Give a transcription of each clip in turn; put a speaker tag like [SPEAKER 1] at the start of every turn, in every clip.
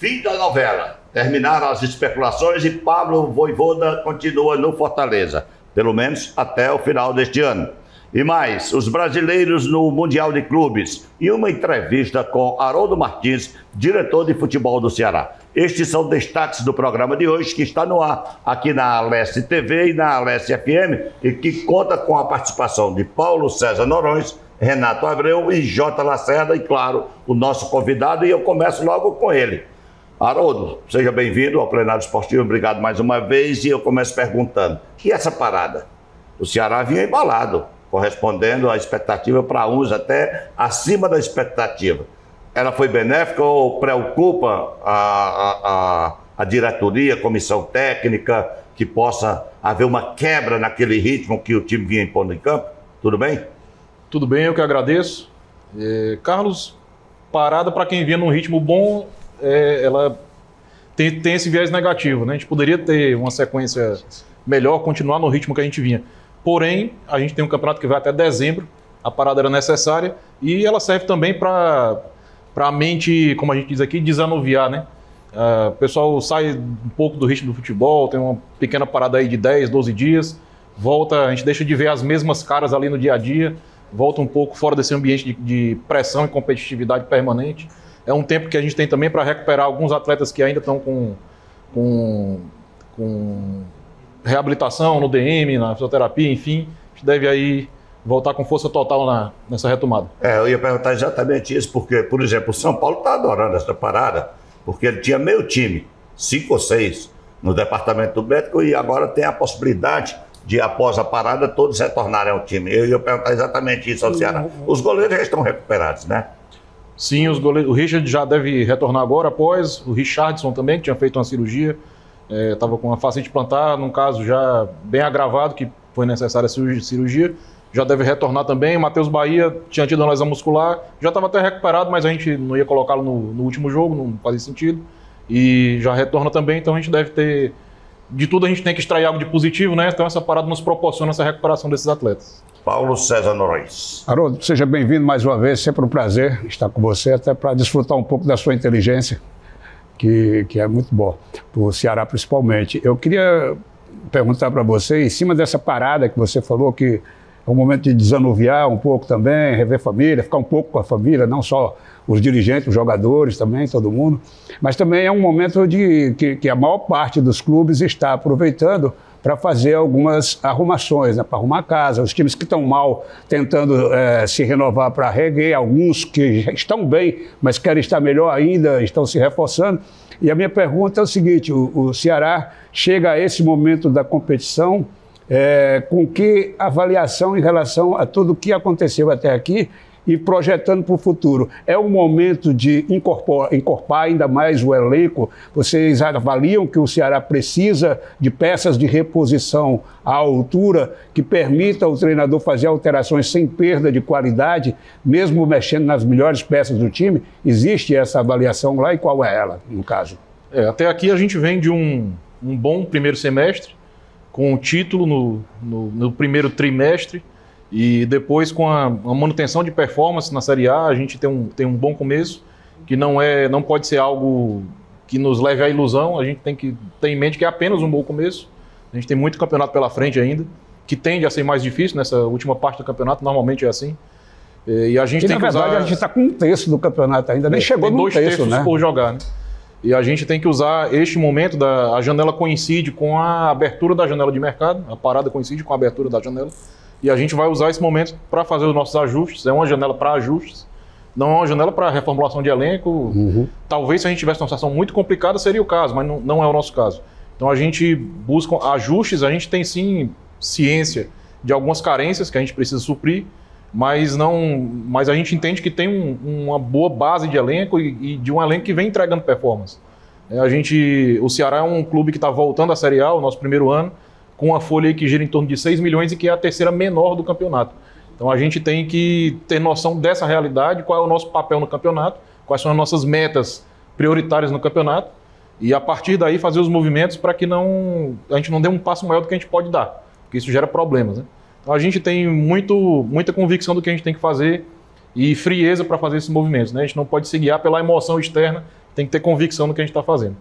[SPEAKER 1] fim da novela. Terminaram as especulações e Pablo Vojvoda continua no Fortaleza, pelo menos até o final deste ano. E mais, os brasileiros no Mundial de Clubes e uma entrevista com Haroldo Martins, diretor de futebol do Ceará. Estes são destaques do programa de hoje, que está no ar aqui na Alesse TV e na Alesse FM, e que conta com a participação de Paulo César Noronha, Renato Abreu e Jota Lacerda, e claro, o nosso convidado, e eu começo logo com ele. Haroldo, seja bem-vindo ao Plenário Esportivo, obrigado mais uma vez, e eu começo perguntando, e essa parada? O Ceará vinha embalado, correspondendo à expectativa, para uns até acima da expectativa. Ela foi benéfica ou preocupa a diretoria, a comissão técnica, que possa haver uma quebra naquele ritmo que o time vinha impondo em campo? Tudo bem?
[SPEAKER 2] Tudo bem, eu que agradeço. Carlos, parada para quem vinha num ritmo bom, ela tem esse viés negativo, né? A gente poderia ter uma sequência melhor, continuar no ritmo que a gente vinha. Porém, a gente tem um campeonato que vai até dezembro, a parada era necessária e ela serve também para a mente, como a gente diz aqui, desanuviar, né? O pessoal sai um pouco do ritmo do futebol, tem uma pequena parada aí de 10, 12 dias, volta, a gente deixa de ver as mesmas caras ali no dia a dia, volta um pouco fora desse ambiente de pressão e competitividade permanente. É um tempo que a gente tem também para recuperar alguns atletas que ainda estão com reabilitação no DM, na fisioterapia, enfim, a gente deve aí voltar com força total nessa retomada.
[SPEAKER 1] Eu ia perguntar exatamente isso, porque, por exemplo, o São Paulo está adorando essa parada, porque ele tinha meio time, 5 ou 6, no departamento médico, e agora tem a possibilidade de, após a parada, todos retornarem ao time. Eu ia perguntar exatamente isso ao Ceará. Os goleiros já estão recuperados, né?
[SPEAKER 2] Sim, os goleiros. O Richard já deve retornar agora, após. O Richardson também, que tinha feito uma cirurgia, estava com uma fascite plantar, num caso já bem agravado, que foi necessária a cirurgia, já deve retornar também. Matheus Bahia tinha tido uma lesão muscular, já estava até recuperado, mas a gente não ia colocá-lo no último jogo, não fazia sentido, e já retorna também, então a gente deve ter, de tudo a gente tem que extrair algo de positivo, né? Então essa parada nos proporciona essa recuperação desses atletas.
[SPEAKER 1] Paulo César Noronha.
[SPEAKER 3] Haroldo, seja bem-vindo mais uma vez, sempre um prazer estar com você, até para desfrutar um pouco da sua inteligência, que é muito bom, para o Ceará principalmente. Eu queria perguntar para você, em cima dessa parada que você falou, que é um momento de desanuviar um pouco também, rever família, ficar um pouco com a família, não só os dirigentes, os jogadores também, todo mundo, mas também é um momento que a maior parte dos clubes está aproveitando para fazer algumas arrumações, né, para arrumar a casa. Os times que estão mal tentando se renovar para reerguer, alguns que estão bem, mas querem estar melhor ainda, estão se reforçando. E a minha pergunta é o seguinte, o Ceará chega a esse momento da competição com que avaliação em relação a tudo o que aconteceu até aqui e projetando para o futuro? É o momento de encorpar ainda mais o elenco? Vocês avaliam que o Ceará precisa de peças de reposição à altura que permita ao treinador fazer alterações sem perda de qualidade, mesmo mexendo nas melhores peças do time? Existe essa avaliação lá e qual é ela, no caso?
[SPEAKER 2] Até aqui a gente vem de um bom primeiro semestre, com o título no primeiro trimestre, e depois com a manutenção de performance na Série A, a gente tem um bom começo, que não pode ser algo que nos leve à ilusão. A gente tem que ter em mente que é apenas um bom começo. A gente tem muito campeonato pela frente ainda, que tende a ser mais difícil nessa última parte do campeonato, normalmente é assim. E a gente tem que usar...
[SPEAKER 3] a gente está com 1/3 do campeonato ainda, nem chegou no
[SPEAKER 2] 2/3,
[SPEAKER 3] né?
[SPEAKER 2] Por jogar, né? E a gente tem que usar este momento, a janela coincide com a abertura da janela de mercado, a parada coincide com a abertura da janela, e a gente vai usar esse momento para fazer os nossos ajustes. É uma janela para ajustes, não é uma janela para reformulação de elenco. Talvez se a gente tivesse uma situação muito complicada seria o caso, mas não é o nosso caso. Então a gente busca ajustes, a gente tem sim ciência de algumas carências que a gente precisa suprir, mas a gente entende que tem uma boa base de elenco e de um elenco que vem entregando performance. O Ceará é um clube que está voltando à Série A, o nosso primeiro ano, com uma folha aí que gira em torno de 6 milhões e que é a terceira menor do campeonato. Então a gente tem que ter noção dessa realidade, qual é o nosso papel no campeonato, quais são as nossas metas prioritárias no campeonato, e a partir daí fazer os movimentos para que a gente não dê um passo maior do que a gente pode dar, porque isso gera problemas, né? Então a gente tem muita convicção do que a gente tem que fazer e frieza para fazer esses movimentos, né? A gente não pode se guiar pela emoção externa tem que ter convicção no que a gente está fazendo.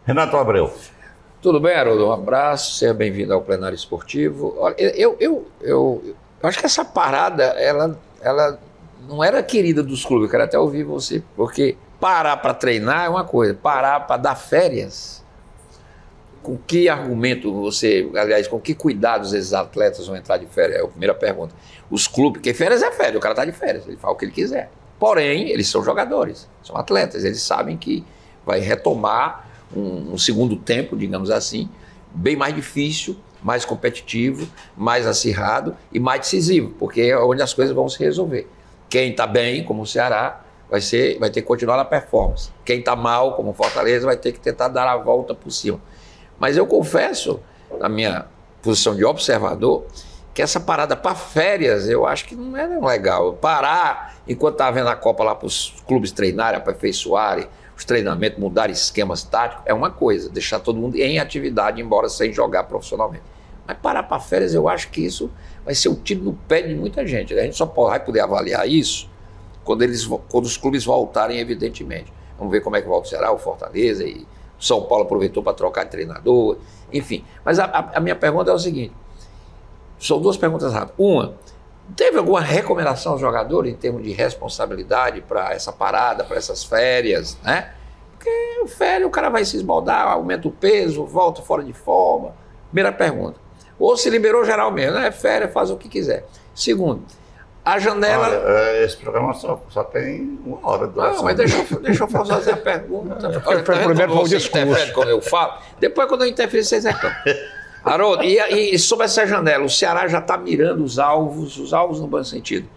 [SPEAKER 1] Renato Abreu.
[SPEAKER 4] Tudo bem, Haroldo? Um abraço, seja bem-vindo ao Plenário Esportivo. Olha, eu acho que essa parada, ela não era querida dos clubes, eu quero até ouvir você, porque parar para treinar é uma coisa, parar para dar férias, com que argumento você, aliás, com que cuidados esses atletas vão entrar de férias? É a primeira pergunta. Os clubes, porque férias é férias, o cara está de férias, ele faz o que ele quiser. Porém, eles são jogadores, são atletas, eles sabem que vai retomar um segundo tempo, digamos assim, bem mais difícil, mais competitivo, mais acirrado e mais decisivo, porque é onde as coisas vão se resolver. Quem está bem, como o Ceará, vai ter que continuar na performance. Quem está mal, como o Fortaleza, vai ter que tentar dar a volta por cima. Mas eu confesso, na minha posição de observador, que essa parada para férias, eu acho que não é legal. Parar enquanto está havendo a Copa lá para os clubes treinarem, aperfeiçoarem, os treinamentos, mudarem esquemas táticos, é uma coisa. Deixar todo mundo em atividade, embora sem jogar profissionalmente. Mas parar para férias, eu acho que isso vai ser um tiro no pé de muita gente. A gente só vai poder avaliar isso quando os clubes voltarem, evidentemente. Vamos ver como é que volta o Ceará, o Fortaleza, e o São Paulo aproveitou para trocar de treinador, enfim. Mas a minha pergunta é o seguinte, são duas perguntas rápidas. Uma, teve alguma recomendação aos jogadores em termos de responsabilidade para essa parada, para essas férias, né? Porque férias o cara vai se esbaldar, aumenta o peso, volta fora de forma. Primeira pergunta. Ou se liberou geral mesmo, né? Férias, faz o que quiser. Segundo, a janela...
[SPEAKER 1] Olha, esse programa só tem 1 hora de duração.
[SPEAKER 4] Não, mas deixa eu fazer a pergunta. Olha,
[SPEAKER 3] primeiro foi o discurso.
[SPEAKER 4] Quando eu falo, depois quando eu interfiro, vocês reclamam. Haroldo, e sobre essa janela, o Ceará já está mirando os alvos no bom sentido,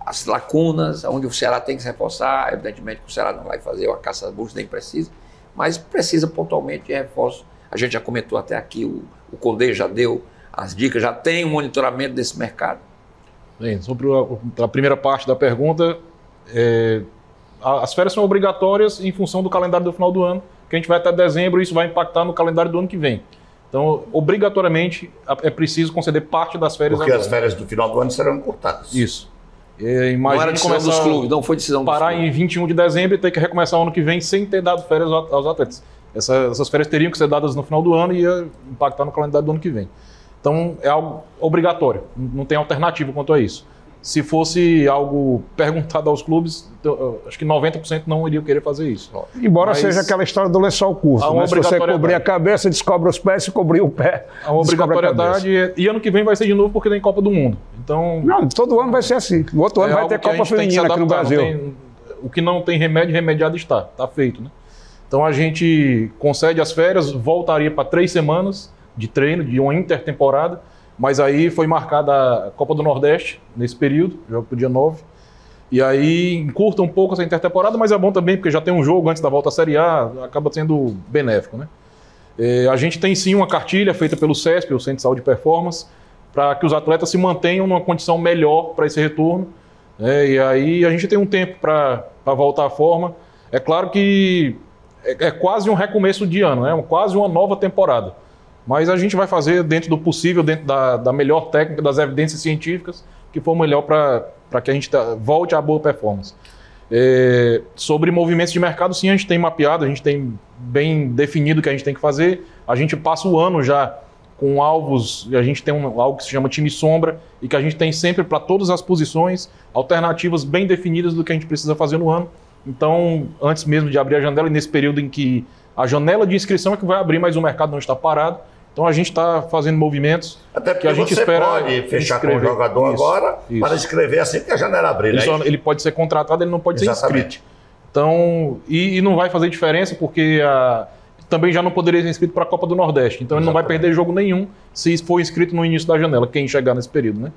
[SPEAKER 4] as lacunas, onde o Ceará tem que se reforçar. Evidentemente que o Ceará não vai fazer uma caça às bruxas, nem precisa, mas precisa pontualmente de reforço. A gente já comentou até aqui, o Condé já deu as dicas, já tem um monitoramento desse mercado.
[SPEAKER 2] Bem, sobre a primeira parte da pergunta, as férias são obrigatórias em função do calendário do final do ano, que a gente vai até dezembro e isso vai impactar no calendário do ano que vem. Então, obrigatoriamente, é preciso conceder parte das férias
[SPEAKER 1] porque
[SPEAKER 2] agora.
[SPEAKER 1] As férias do final do ano serão encurtadas.
[SPEAKER 2] Isso.
[SPEAKER 4] Não era decisão dos clubes, não foi decisão dos clubes.
[SPEAKER 2] Parar em 21 de dezembro e ter que recomeçar o ano que vem sem ter dado férias aos atletas. Essas férias teriam que ser dadas no final do ano e ia impactar no calendário do ano que vem. Então, é algo obrigatório, não tem alternativa quanto a isso. Se fosse algo perguntado aos clubes, acho que 90% não iriam querer fazer isso.
[SPEAKER 3] Embora seja aquela história do lençol curto, né? Se você cobrir a cabeça, descobre os pés, se cobrir o pé,
[SPEAKER 2] a obrigatoriedade e ano que vem vai ser de novo porque tem Copa do Mundo. Então,
[SPEAKER 3] não, todo ano vai ser assim. O outro ano vai ter Copa Feminina aqui no Brasil.
[SPEAKER 2] O que não tem remédio, remediado está feito, né? Então a gente concede as férias, voltaria para 3 semanas de treino, de uma intertemporada, mas aí foi marcada a Copa do Nordeste nesse período, jogo pro dia 9, e aí encurta um pouco essa intertemporada, mas é bom também porque já tem um jogo antes da volta à Série A, acaba sendo benéfico, né? A gente tem sim uma cartilha feita pelo CESP, o Centro de Saúde e Performance, para que os atletas se mantenham numa condição melhor para esse retorno, né? E aí a gente tem um tempo para voltar à forma. É claro que é quase um recomeço de ano, né? Quase uma nova temporada. Mas a gente vai fazer dentro do possível, dentro da melhor técnica, das evidências científicas, que for melhor para que a gente volte à boa performance. Sobre movimentos de mercado, sim, a gente tem mapeado, a gente tem bem definido o que a gente tem que fazer. A gente passa o ano já com alvos, a gente tem algo que se chama time sombra, e que a gente tem sempre para todas as posições, alternativas bem definidas do que a gente precisa fazer no ano. Então, antes mesmo de abrir a janela, e nesse período em que a janela de inscrição é que vai abrir, mas o mercado não está parado, então a gente está fazendo movimentos.
[SPEAKER 1] Até porque
[SPEAKER 2] que a gente
[SPEAKER 1] você
[SPEAKER 2] espera
[SPEAKER 1] pode fechar com o jogador agora para inscrever assim que a janela abrir.
[SPEAKER 2] Ele pode ser contratado, ele não pode ser inscrito. Então, e não vai fazer diferença porque também já não poderia ser inscrito para a Copa do Nordeste. Então ele não vai perder jogo nenhum se for inscrito no início da janela, quem chegar nesse período, né?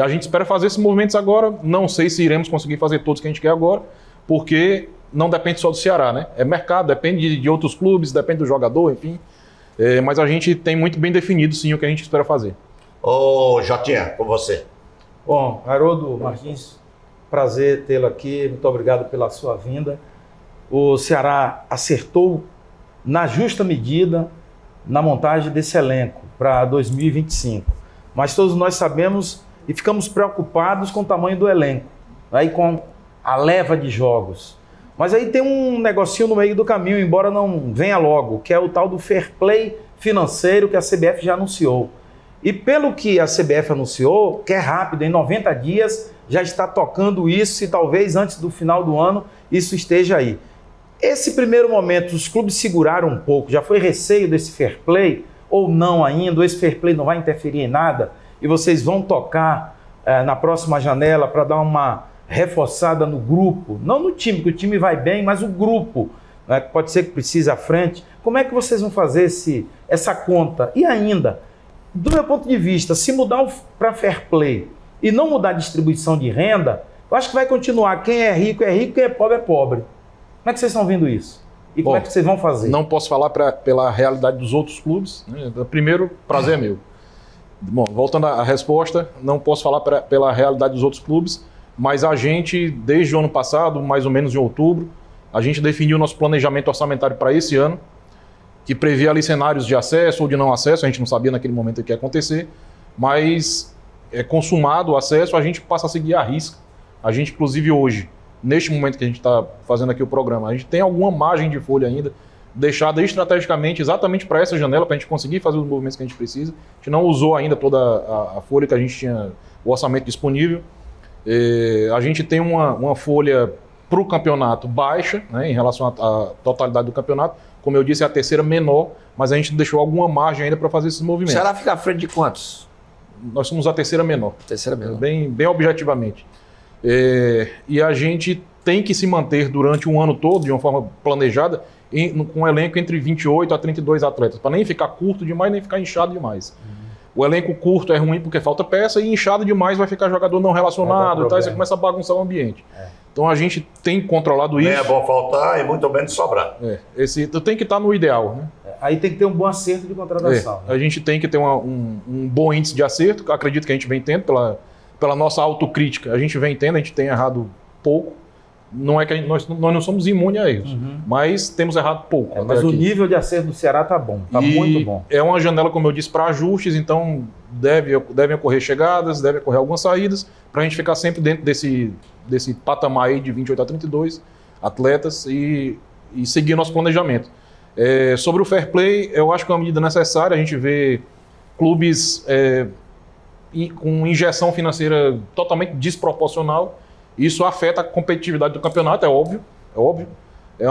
[SPEAKER 2] A gente espera fazer esses movimentos agora, não sei se iremos conseguir fazer todos que a gente quer agora, porque não depende só do Ceará, né? É mercado, depende de outros clubes, depende do jogador, enfim. Mas a gente tem muito bem definido, sim, o que a gente espera fazer.
[SPEAKER 1] Ô, Jotinha, com você.
[SPEAKER 5] Bom, Haroldo Martins, prazer tê-lo aqui, muito obrigado pela sua vinda. O Ceará acertou na justa medida na montagem desse elenco para 2025. Mas todos nós sabemos e ficamos preocupados com o tamanho do elenco, aí com a leva de jogos. Mas aí tem um negocinho no meio do caminho, embora não venha logo, que é o tal do fair play financeiro que a CBF já anunciou. E pelo que a CBF anunciou, que é rápido, em 90 dias já está tocando isso e talvez antes do final do ano isso esteja aí. Esse primeiro momento, os clubes seguraram um pouco, já foi receio desse fair play ou não ainda, ou esse fair play não vai interferir em nada e vocês vão tocar na próxima janela para dar uma reforçada no grupo, não no time, que o time vai bem, mas o grupo, né, pode ser que precise à frente. Como é que vocês vão fazer essa conta? E ainda, do meu ponto de vista, se mudar para fair play e não mudar a distribuição de renda, eu acho que vai continuar. Quem é rico, quem é pobre, é pobre. Como é que vocês estão vendo isso? E como é que vocês vão fazer?
[SPEAKER 2] Não posso falar pela realidade dos outros clubes. Né? Primeiro, prazer é meu. Bom, voltando à resposta, não posso falar pela realidade dos outros clubes, mas a gente, desde o ano passado, mais ou menos em outubro, a gente definiu nosso planejamento orçamentário para esse ano, que previa ali cenários de acesso ou de não acesso, a gente não sabia naquele momento o que ia acontecer, mas consumado o acesso, a gente passa a seguir a risca. A gente, inclusive hoje, neste momento que a gente está fazendo aqui o programa, a gente tem alguma margem de folha ainda, deixada estrategicamente exatamente para essa janela, para a gente conseguir fazer os movimentos que a gente precisa. A gente não usou ainda toda a folha que a gente tinha, o orçamento disponível. A gente tem uma folha para o campeonato baixa, né, em relação à totalidade do campeonato. Como eu disse, é a terceira menor, mas a gente deixou alguma margem ainda para fazer esses movimentos.
[SPEAKER 4] O Ceará fica à frente de quantos?
[SPEAKER 2] Nós somos a terceira menor.
[SPEAKER 4] Terceira menor.
[SPEAKER 2] Bem objetivamente. E a gente tem que se manter durante um ano todo, de uma forma planejada, com um elenco entre 28 a 32 atletas, para nem ficar curto demais, nem ficar inchado demais. O elenco curto é ruim porque falta peça e inchado demais vai ficar jogador não relacionado, tá? Você começa a bagunçar o ambiente. Então a gente tem controlado isso.
[SPEAKER 1] Nem é bom faltar e muito menos sobrar.
[SPEAKER 2] Tem que estar no ideal, né?
[SPEAKER 5] Aí tem que ter um bom acerto de contratação.
[SPEAKER 2] A gente tem que ter um bom índice de acerto, acredito que a gente vem tendo pela nossa autocrítica. A gente vem tendo, a gente tem errado pouco. Não é que nós não somos imunes a erros, mas temos errado pouco.
[SPEAKER 5] Mas o nível de acerto do Ceará está bom, está muito bom.
[SPEAKER 2] É uma janela, como eu disse, para ajustes, então devem ocorrer chegadas, devem ocorrer algumas saídas, para a gente ficar sempre dentro desse patamar aí de 28 a 32 atletas e seguir nosso planejamento. Sobre o fair play, eu acho que é uma medida necessária. A gente vê clubes com injeção financeira totalmente desproporcional. Isso afeta a competitividade do campeonato, é óbvio.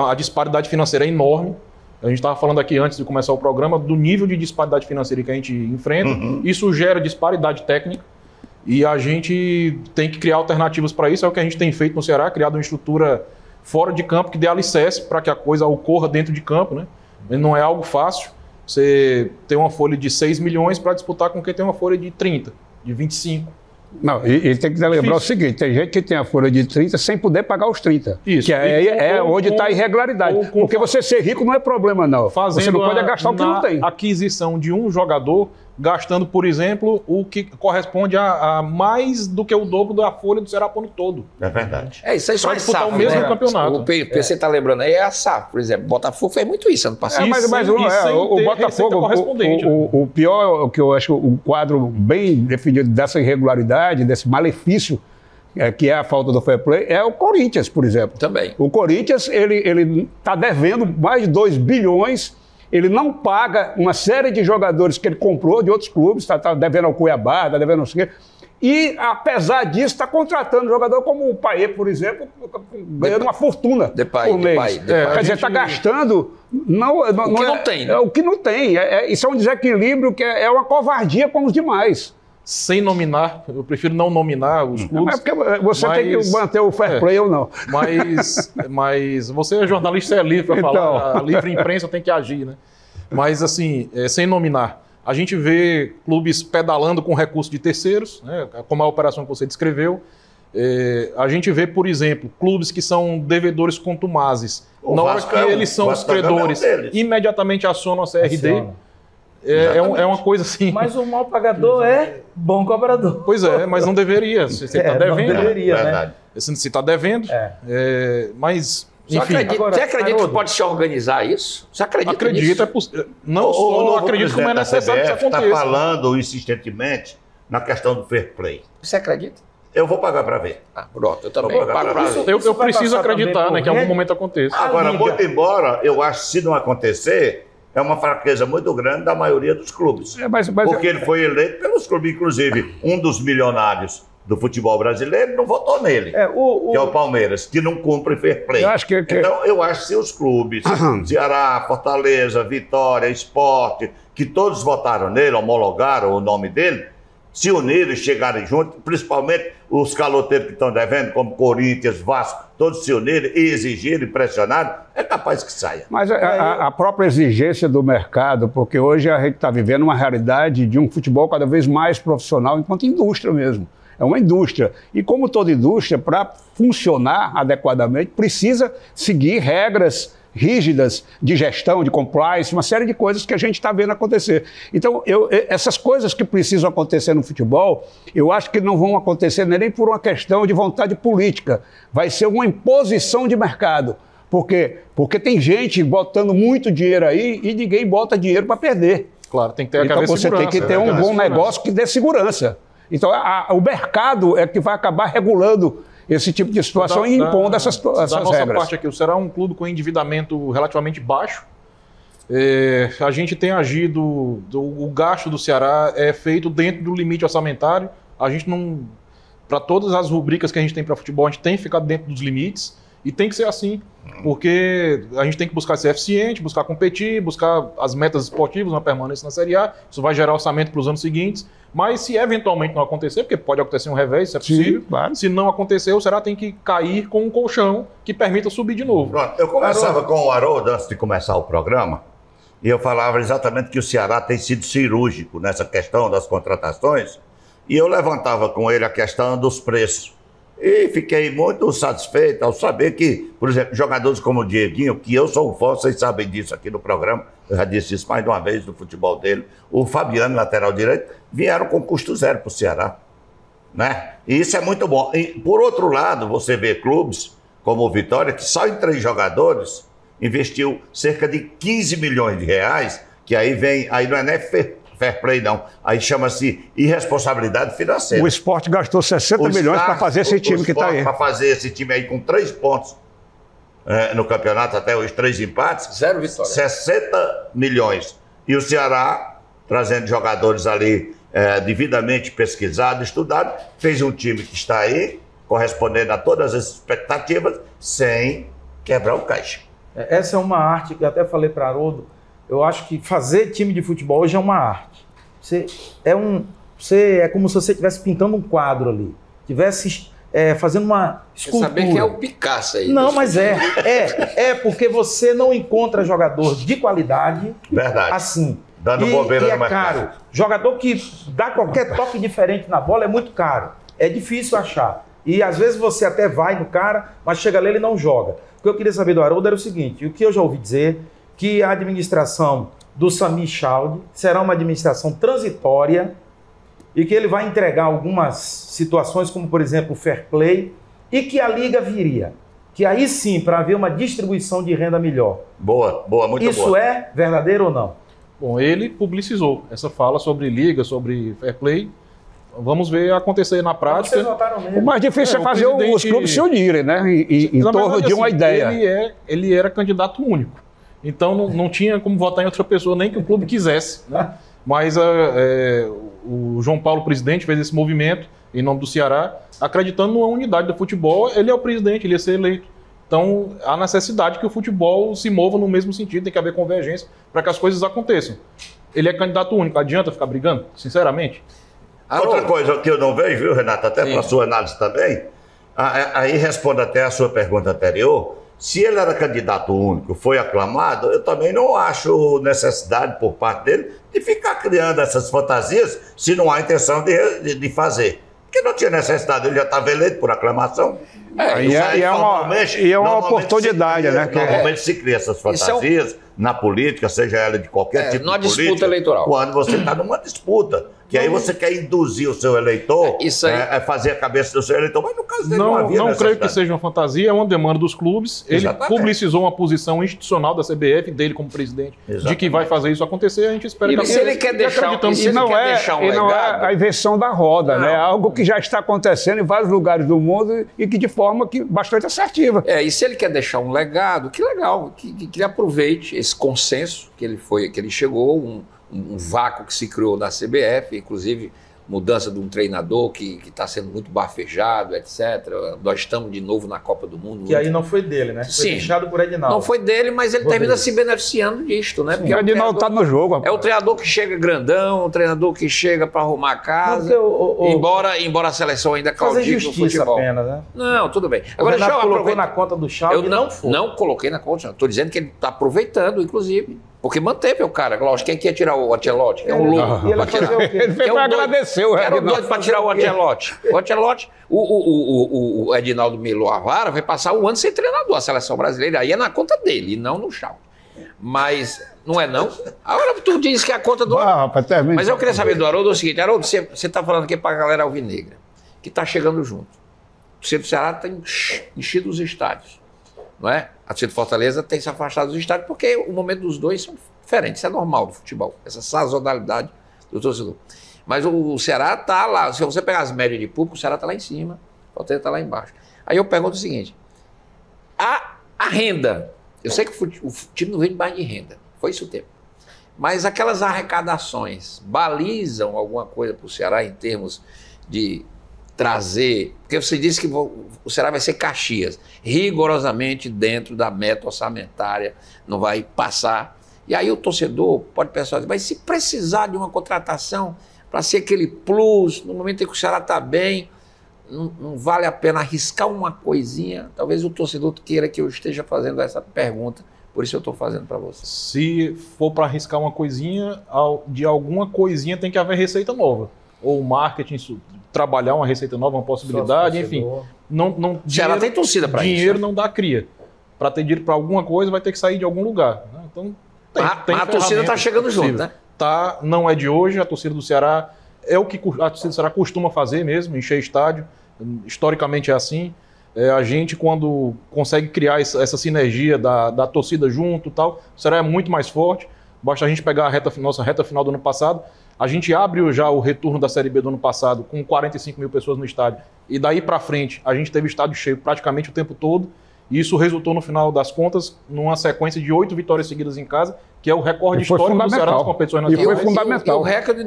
[SPEAKER 2] A disparidade financeira é enorme. A gente estava falando aqui antes de começar o programa do nível de disparidade financeira que a gente enfrenta. Isso gera disparidade técnica e a gente tem que criar alternativas para isso. É o que a gente tem feito no Ceará, criado uma estrutura fora de campo que dê alicerce para que a coisa ocorra dentro de campo, né? Não é algo fácil. Você tem uma folha de 6 milhões para disputar com quem tem uma folha de 30, de 25.
[SPEAKER 3] Não, e tem que lembrar o seguinte, tem gente que tem a folha de 30 sem poder pagar os 30.
[SPEAKER 2] Isso.
[SPEAKER 3] Que onde está a irregularidade. Porque você ser rico não é problema, não. Você não pode gastar o que não tem.
[SPEAKER 2] Aquisição de um jogador gastando, por exemplo, o que corresponde a mais do que o dobro da folha do Ceará no todo.
[SPEAKER 1] É verdade.
[SPEAKER 4] Isso aí só é
[SPEAKER 2] disputar
[SPEAKER 4] SAF,
[SPEAKER 2] o mesmo
[SPEAKER 4] né?
[SPEAKER 2] campeonato.
[SPEAKER 4] O PC está lembrando aí, é a SAF, por exemplo. Botafogo fez muito isso ano passado.
[SPEAKER 3] O Botafogo, o pior, que eu acho o quadro bem definido dessa irregularidade, desse malefício, que é a falta do fair play, é o Corinthians, por exemplo.
[SPEAKER 4] Também.
[SPEAKER 3] O Corinthians, ele está devendo mais de 2 bilhões, ele não paga uma série de jogadores que ele comprou de outros clubes, está devendo ao Cuiabá, está devendo ao Siqueira. E, apesar disso, está contratando jogador como o Paê, por exemplo, ganhando uma fortuna por mês. Quer dizer, está gastando
[SPEAKER 4] o que não tem.
[SPEAKER 3] O que não tem. Isso é um desequilíbrio que é uma covardia com os demais.
[SPEAKER 2] Sem nominar, eu prefiro não nominar os clubes.
[SPEAKER 3] Não é porque você tem que manter o fair play ou não.
[SPEAKER 2] Mas você é jornalista, é livre para falar, a livre imprensa tem que agir, né? Mas assim, sem nominar, a gente vê clubes pedalando com recursos de terceiros, né? Como a operação que você descreveu. A gente vê, por exemplo, clubes que são devedores contumazes. Na hora que eles são os credores, imediatamente acionam a CRD. É uma coisa assim.
[SPEAKER 5] Mas o mal pagador é bom cobrador.
[SPEAKER 2] Pois é, mas não deveria. Se está devendo.
[SPEAKER 5] Não deveria, né?
[SPEAKER 2] Se está devendo. Mas, enfim.
[SPEAKER 4] Você acredita que pode se organizar isso? Você acredita nisso?
[SPEAKER 2] Não só acredito como é necessário que isso aconteça.
[SPEAKER 1] Está falando insistentemente na questão do fair play.
[SPEAKER 4] Você acredita?
[SPEAKER 1] Eu vou pagar para ver.
[SPEAKER 4] Pronto, eu também
[SPEAKER 1] Vou pagar
[SPEAKER 4] pago
[SPEAKER 1] pra
[SPEAKER 4] pra
[SPEAKER 1] ver.
[SPEAKER 4] ver.
[SPEAKER 2] Eu preciso acreditar, né, que em algum momento aconteça.
[SPEAKER 1] Agora,
[SPEAKER 5] Liga.
[SPEAKER 1] muito embora, eu acho que se não acontecer, é uma fraqueza muito grande da maioria dos clubes. Porque ele foi eleito pelos clubes, inclusive, um dos milionários do futebol brasileiro não votou nele, que é o Palmeiras, que não cumpre fair play.
[SPEAKER 3] Eu acho que-
[SPEAKER 1] Então, eu acho que se os clubes, Ceará, Fortaleza, Vitória, Sport, que todos votaram nele, homologaram o nome dele, se unirem, chegarem juntos, principalmente os caloteiros que estão devendo, como Corinthians, Vasco, todos se unirem e exigirem, pressionarem, é capaz que saia.
[SPEAKER 3] Mas a própria exigência do mercado, porque hoje a gente está vivendo uma realidade de um futebol cada vez mais profissional enquanto indústria mesmo. É uma indústria. E como toda indústria, para funcionar adequadamente, precisa seguir regras rígidas de gestão, de compliance, uma série de coisas que a gente está vendo acontecer. Então, essas coisas que precisam acontecer no futebol, eu acho que não vão acontecer nem por uma questão de vontade política. Vai ser uma imposição de mercado. Por quê? Porque tem gente botando muito dinheiro aí e ninguém bota dinheiro para perder.
[SPEAKER 2] Claro, tem que ter
[SPEAKER 3] Então você tem que ter um bom negócio que dê segurança. Então o mercado é que vai acabar regulando esse tipo de situação e impondo essas
[SPEAKER 2] da nossa
[SPEAKER 3] regras.
[SPEAKER 2] parte aqui, o Ceará é um clube com endividamento relativamente baixo. A gente tem agido, o gasto do Ceará é feito dentro do limite orçamentário. A gente não, para todas as rubricas que a gente tem para futebol, a gente tem ficado dentro dos limites e tem que ser assim, porque a gente tem que buscar ser eficiente, buscar competir, buscar as metas esportivas, uma permanência na Série A. Isso vai gerar orçamento para os anos seguintes. Mas se eventualmente não acontecer, porque pode acontecer um revés, isso é possível.
[SPEAKER 3] Sim, claro.
[SPEAKER 2] Se não acontecer, o Ceará tem que cair com um colchão que permita subir de novo.
[SPEAKER 1] Pronto, eu conversava com o Haroldo antes de começar o programa e eu falava exatamente que o Ceará tem sido cirúrgico nessa questão das contratações e eu levantava com ele a questão dos preços. E fiquei muito satisfeito ao saber que, por exemplo, jogadores como o Dieguinho, que eu sou um fã, vocês sabem disso aqui no programa, eu já disse isso mais de uma vez do futebol dele, o Fabiano, lateral direito, vieram com custo zero para o Ceará. Né? E isso é muito bom. E, por outro lado, você vê clubes como o Vitória, que só em 3 jogadores investiu cerca de 15 milhões de reais, que aí vem, aí não é nem fair play não, aí chama-se irresponsabilidade financeira.
[SPEAKER 3] O Sport gastou 60 milhões para fazer esse time que está aí.
[SPEAKER 1] Para fazer esse time aí com 3 pontos no campeonato, até os 3 empates.
[SPEAKER 4] 0 vitória.
[SPEAKER 1] 60 milhões. E o Ceará, trazendo jogadores ali devidamente pesquisados, estudados, fez um time que está aí, correspondendo a todas as expectativas, sem quebrar o caixa.
[SPEAKER 5] Essa é uma arte que eu até falei para Haroldo. Eu acho que fazer time de futebol hoje é uma arte. É como se você estivesse pintando um quadro ali, estivesse fazendo uma escultura.
[SPEAKER 4] Saber que é o Picasso aí.
[SPEAKER 5] Não, mas é porque você não encontra jogador de qualidade.
[SPEAKER 1] Verdade.
[SPEAKER 5] Assim.
[SPEAKER 1] Dando bobeira no mercado.
[SPEAKER 5] Caro. Jogador que dá qualquer toque diferente na bola é muito caro. É difícil achar. E às vezes você até vai no cara, mas chega ali e ele não joga. O que eu queria saber do Haroldo era o seguinte: o que eu já ouvi dizer, que a administração do Sami Chaldi será uma administração transitória e que ele vai entregar algumas situações, como por exemplo o fair play, e que a Liga viria. Que aí sim, para haver uma distribuição de renda melhor.
[SPEAKER 1] Boa, muito boa.
[SPEAKER 5] Isso é verdadeiro ou não?
[SPEAKER 2] Bom, ele publicizou essa fala sobre liga, sobre fair play. Vamos ver acontecer na prática.
[SPEAKER 5] Vocês votaram nele.
[SPEAKER 3] O mais difícil é fazer os clubes se unirem, né? Em torno de uma ideia.
[SPEAKER 2] Ele era candidato único. Então não tinha como votar em outra pessoa, nem que o clube quisesse. Né? Mas o João Paulo, presidente, fez esse movimento em nome do Ceará, acreditando numa unidade do futebol. Ele é o presidente, ele ia ser eleito. Então há necessidade que o futebol se mova no mesmo sentido, tem que haver convergência para que as coisas aconteçam. Ele é candidato único, adianta ficar brigando, sinceramente?
[SPEAKER 1] Outra coisa que eu não vejo, viu, Renato, até para a sua análise também, aí responde até a sua pergunta anterior, se ele era candidato único, foi aclamado, eu também não acho necessidade por parte dele de ficar criando essas fantasias se não há intenção de fazer. Porque não tinha necessidade, ele já estava eleito por aclamação.
[SPEAKER 3] É uma oportunidade, né?
[SPEAKER 1] Normalmente se cria essas fantasias na política, seja ela de qualquer tipo de política.
[SPEAKER 4] Numa disputa eleitoral.
[SPEAKER 1] Quando você está numa disputa, que aí você quer induzir o seu eleitor
[SPEAKER 4] Isso aí.
[SPEAKER 1] fazer a cabeça do seu eleitor, mas no caso dele não havia
[SPEAKER 2] Não creio que
[SPEAKER 1] necessidade.
[SPEAKER 2] seja uma fantasia, é uma demanda dos clubes. Ele
[SPEAKER 1] Exatamente.
[SPEAKER 2] publicizou uma posição institucional da CBF, dele como presidente, de que
[SPEAKER 1] Exatamente.
[SPEAKER 2] vai fazer isso acontecer. A gente espera
[SPEAKER 4] E
[SPEAKER 2] que
[SPEAKER 4] se ele quer deixar,
[SPEAKER 2] acreditamos
[SPEAKER 4] e se ele
[SPEAKER 3] não
[SPEAKER 4] quer
[SPEAKER 3] é,
[SPEAKER 4] deixar um
[SPEAKER 3] e não
[SPEAKER 4] legado,
[SPEAKER 3] é a invenção da roda, né?
[SPEAKER 4] Não.
[SPEAKER 3] É algo que já está acontecendo em vários lugares do mundo e que de forma que bastante assertiva.
[SPEAKER 4] e se ele quer deixar um legado, que legal, que ele aproveite esse consenso que ele chegou, um vácuo que se criou na CBF, inclusive mudança de um treinador que está sendo muito bafejado, etc. Nós estamos de novo na Copa do Mundo.
[SPEAKER 5] Que aí não foi dele, né? Foi
[SPEAKER 4] Sim.
[SPEAKER 5] deixado por Edinaldo.
[SPEAKER 4] Não foi dele, mas ele termina se beneficiando disto, né? Porque
[SPEAKER 3] O Edinaldo está no jogo.
[SPEAKER 4] é o
[SPEAKER 3] rapaz.
[SPEAKER 4] treinador que chega grandão, o treinador que chega para arrumar a casa.
[SPEAKER 5] Porque
[SPEAKER 4] Embora a seleção ainda
[SPEAKER 5] fazer
[SPEAKER 4] claudique no
[SPEAKER 5] justiça
[SPEAKER 4] futebol.
[SPEAKER 5] apenas, né?
[SPEAKER 4] Não, tudo bem.
[SPEAKER 5] O
[SPEAKER 4] Agora deixa
[SPEAKER 5] Renato
[SPEAKER 4] eu
[SPEAKER 5] colocou
[SPEAKER 4] aproveitar.
[SPEAKER 5] na conta do Schalke
[SPEAKER 4] Eu
[SPEAKER 5] e não foi.
[SPEAKER 4] não coloquei na conta, estou dizendo que ele está aproveitando, inclusive, porque manteve o cara. Lógico, quem quer tirar o Ancelotti? Que é um louco.
[SPEAKER 5] E ele vai fazer o quê?
[SPEAKER 3] Ele veio
[SPEAKER 4] Que é um
[SPEAKER 3] para
[SPEAKER 4] doido.
[SPEAKER 3] agradecer o
[SPEAKER 4] Era um
[SPEAKER 3] Edinaldo.
[SPEAKER 4] doido para tirar o Ancelotti. O Ancelotti, o Edinaldo Melo Avara vai passar um ano sem treinador. A seleção brasileira aí é na conta dele e não no Schalke. Mas não é não? Agora tu diz que é a conta do...
[SPEAKER 3] Rapaz, termina.
[SPEAKER 4] Mas eu queria saber do Haroldo o seguinte. Haroldo, você está falando aqui para a galera alvinegra, que está chegando junto. O torcedor do Ceará está enchido os estádios, não é? A torcida do Fortaleza tem se afastado dos estádios porque o momento dos dois são diferentes. Isso é normal do futebol, essa sazonalidade do torcedor. Mas o Ceará está lá. Se você pegar as médias de público, o Ceará está lá em cima, o Fortaleza está lá embaixo. Aí eu pergunto o seguinte, a renda, eu sei que o time não vem mais de renda, foi isso o tempo. Mas aquelas arrecadações balizam alguma coisa para o Ceará em termos de trazer... Porque você disse que o Ceará vai ser Caxias, rigorosamente dentro da meta orçamentária, não vai passar. E aí o torcedor pode pensar assim, mas se precisar de uma contratação para ser aquele plus, no momento em que o Ceará está bem, não vale a pena arriscar uma coisinha? Talvez o torcedor queira que eu esteja fazendo essa pergunta, por isso eu estou fazendo para você.
[SPEAKER 2] Se for para arriscar uma coisinha, de alguma coisinha tem que haver receita nova. Ou marketing, trabalhar uma receita nova, uma possibilidade, enfim. Não,
[SPEAKER 4] O Ceará tem torcida para isso.
[SPEAKER 2] dinheiro não dá cria. Para ter dinheiro para alguma coisa, vai ter que sair de algum lugar. Né? Então, tem
[SPEAKER 4] Mas a torcida está chegando junto, né?
[SPEAKER 2] Tá, não é de hoje, a torcida do Ceará é o que a torcida do Ceará costuma fazer mesmo, encher estádio. Historicamente é assim. A gente, quando consegue criar essa sinergia da torcida junto e tal, o Ceará é muito mais forte. Basta a gente pegar nossa reta final do ano passado. A gente abre já o retorno da Série B do ano passado com 45 mil pessoas no estádio. E daí para frente, a gente teve estádio cheio praticamente o tempo todo. E isso resultou, no final das contas, numa sequência de 8 vitórias seguidas em casa, que é o recorde histórico do Ceará nas competições
[SPEAKER 3] E foi
[SPEAKER 2] nacionais.
[SPEAKER 3] fundamental.
[SPEAKER 4] E o recorde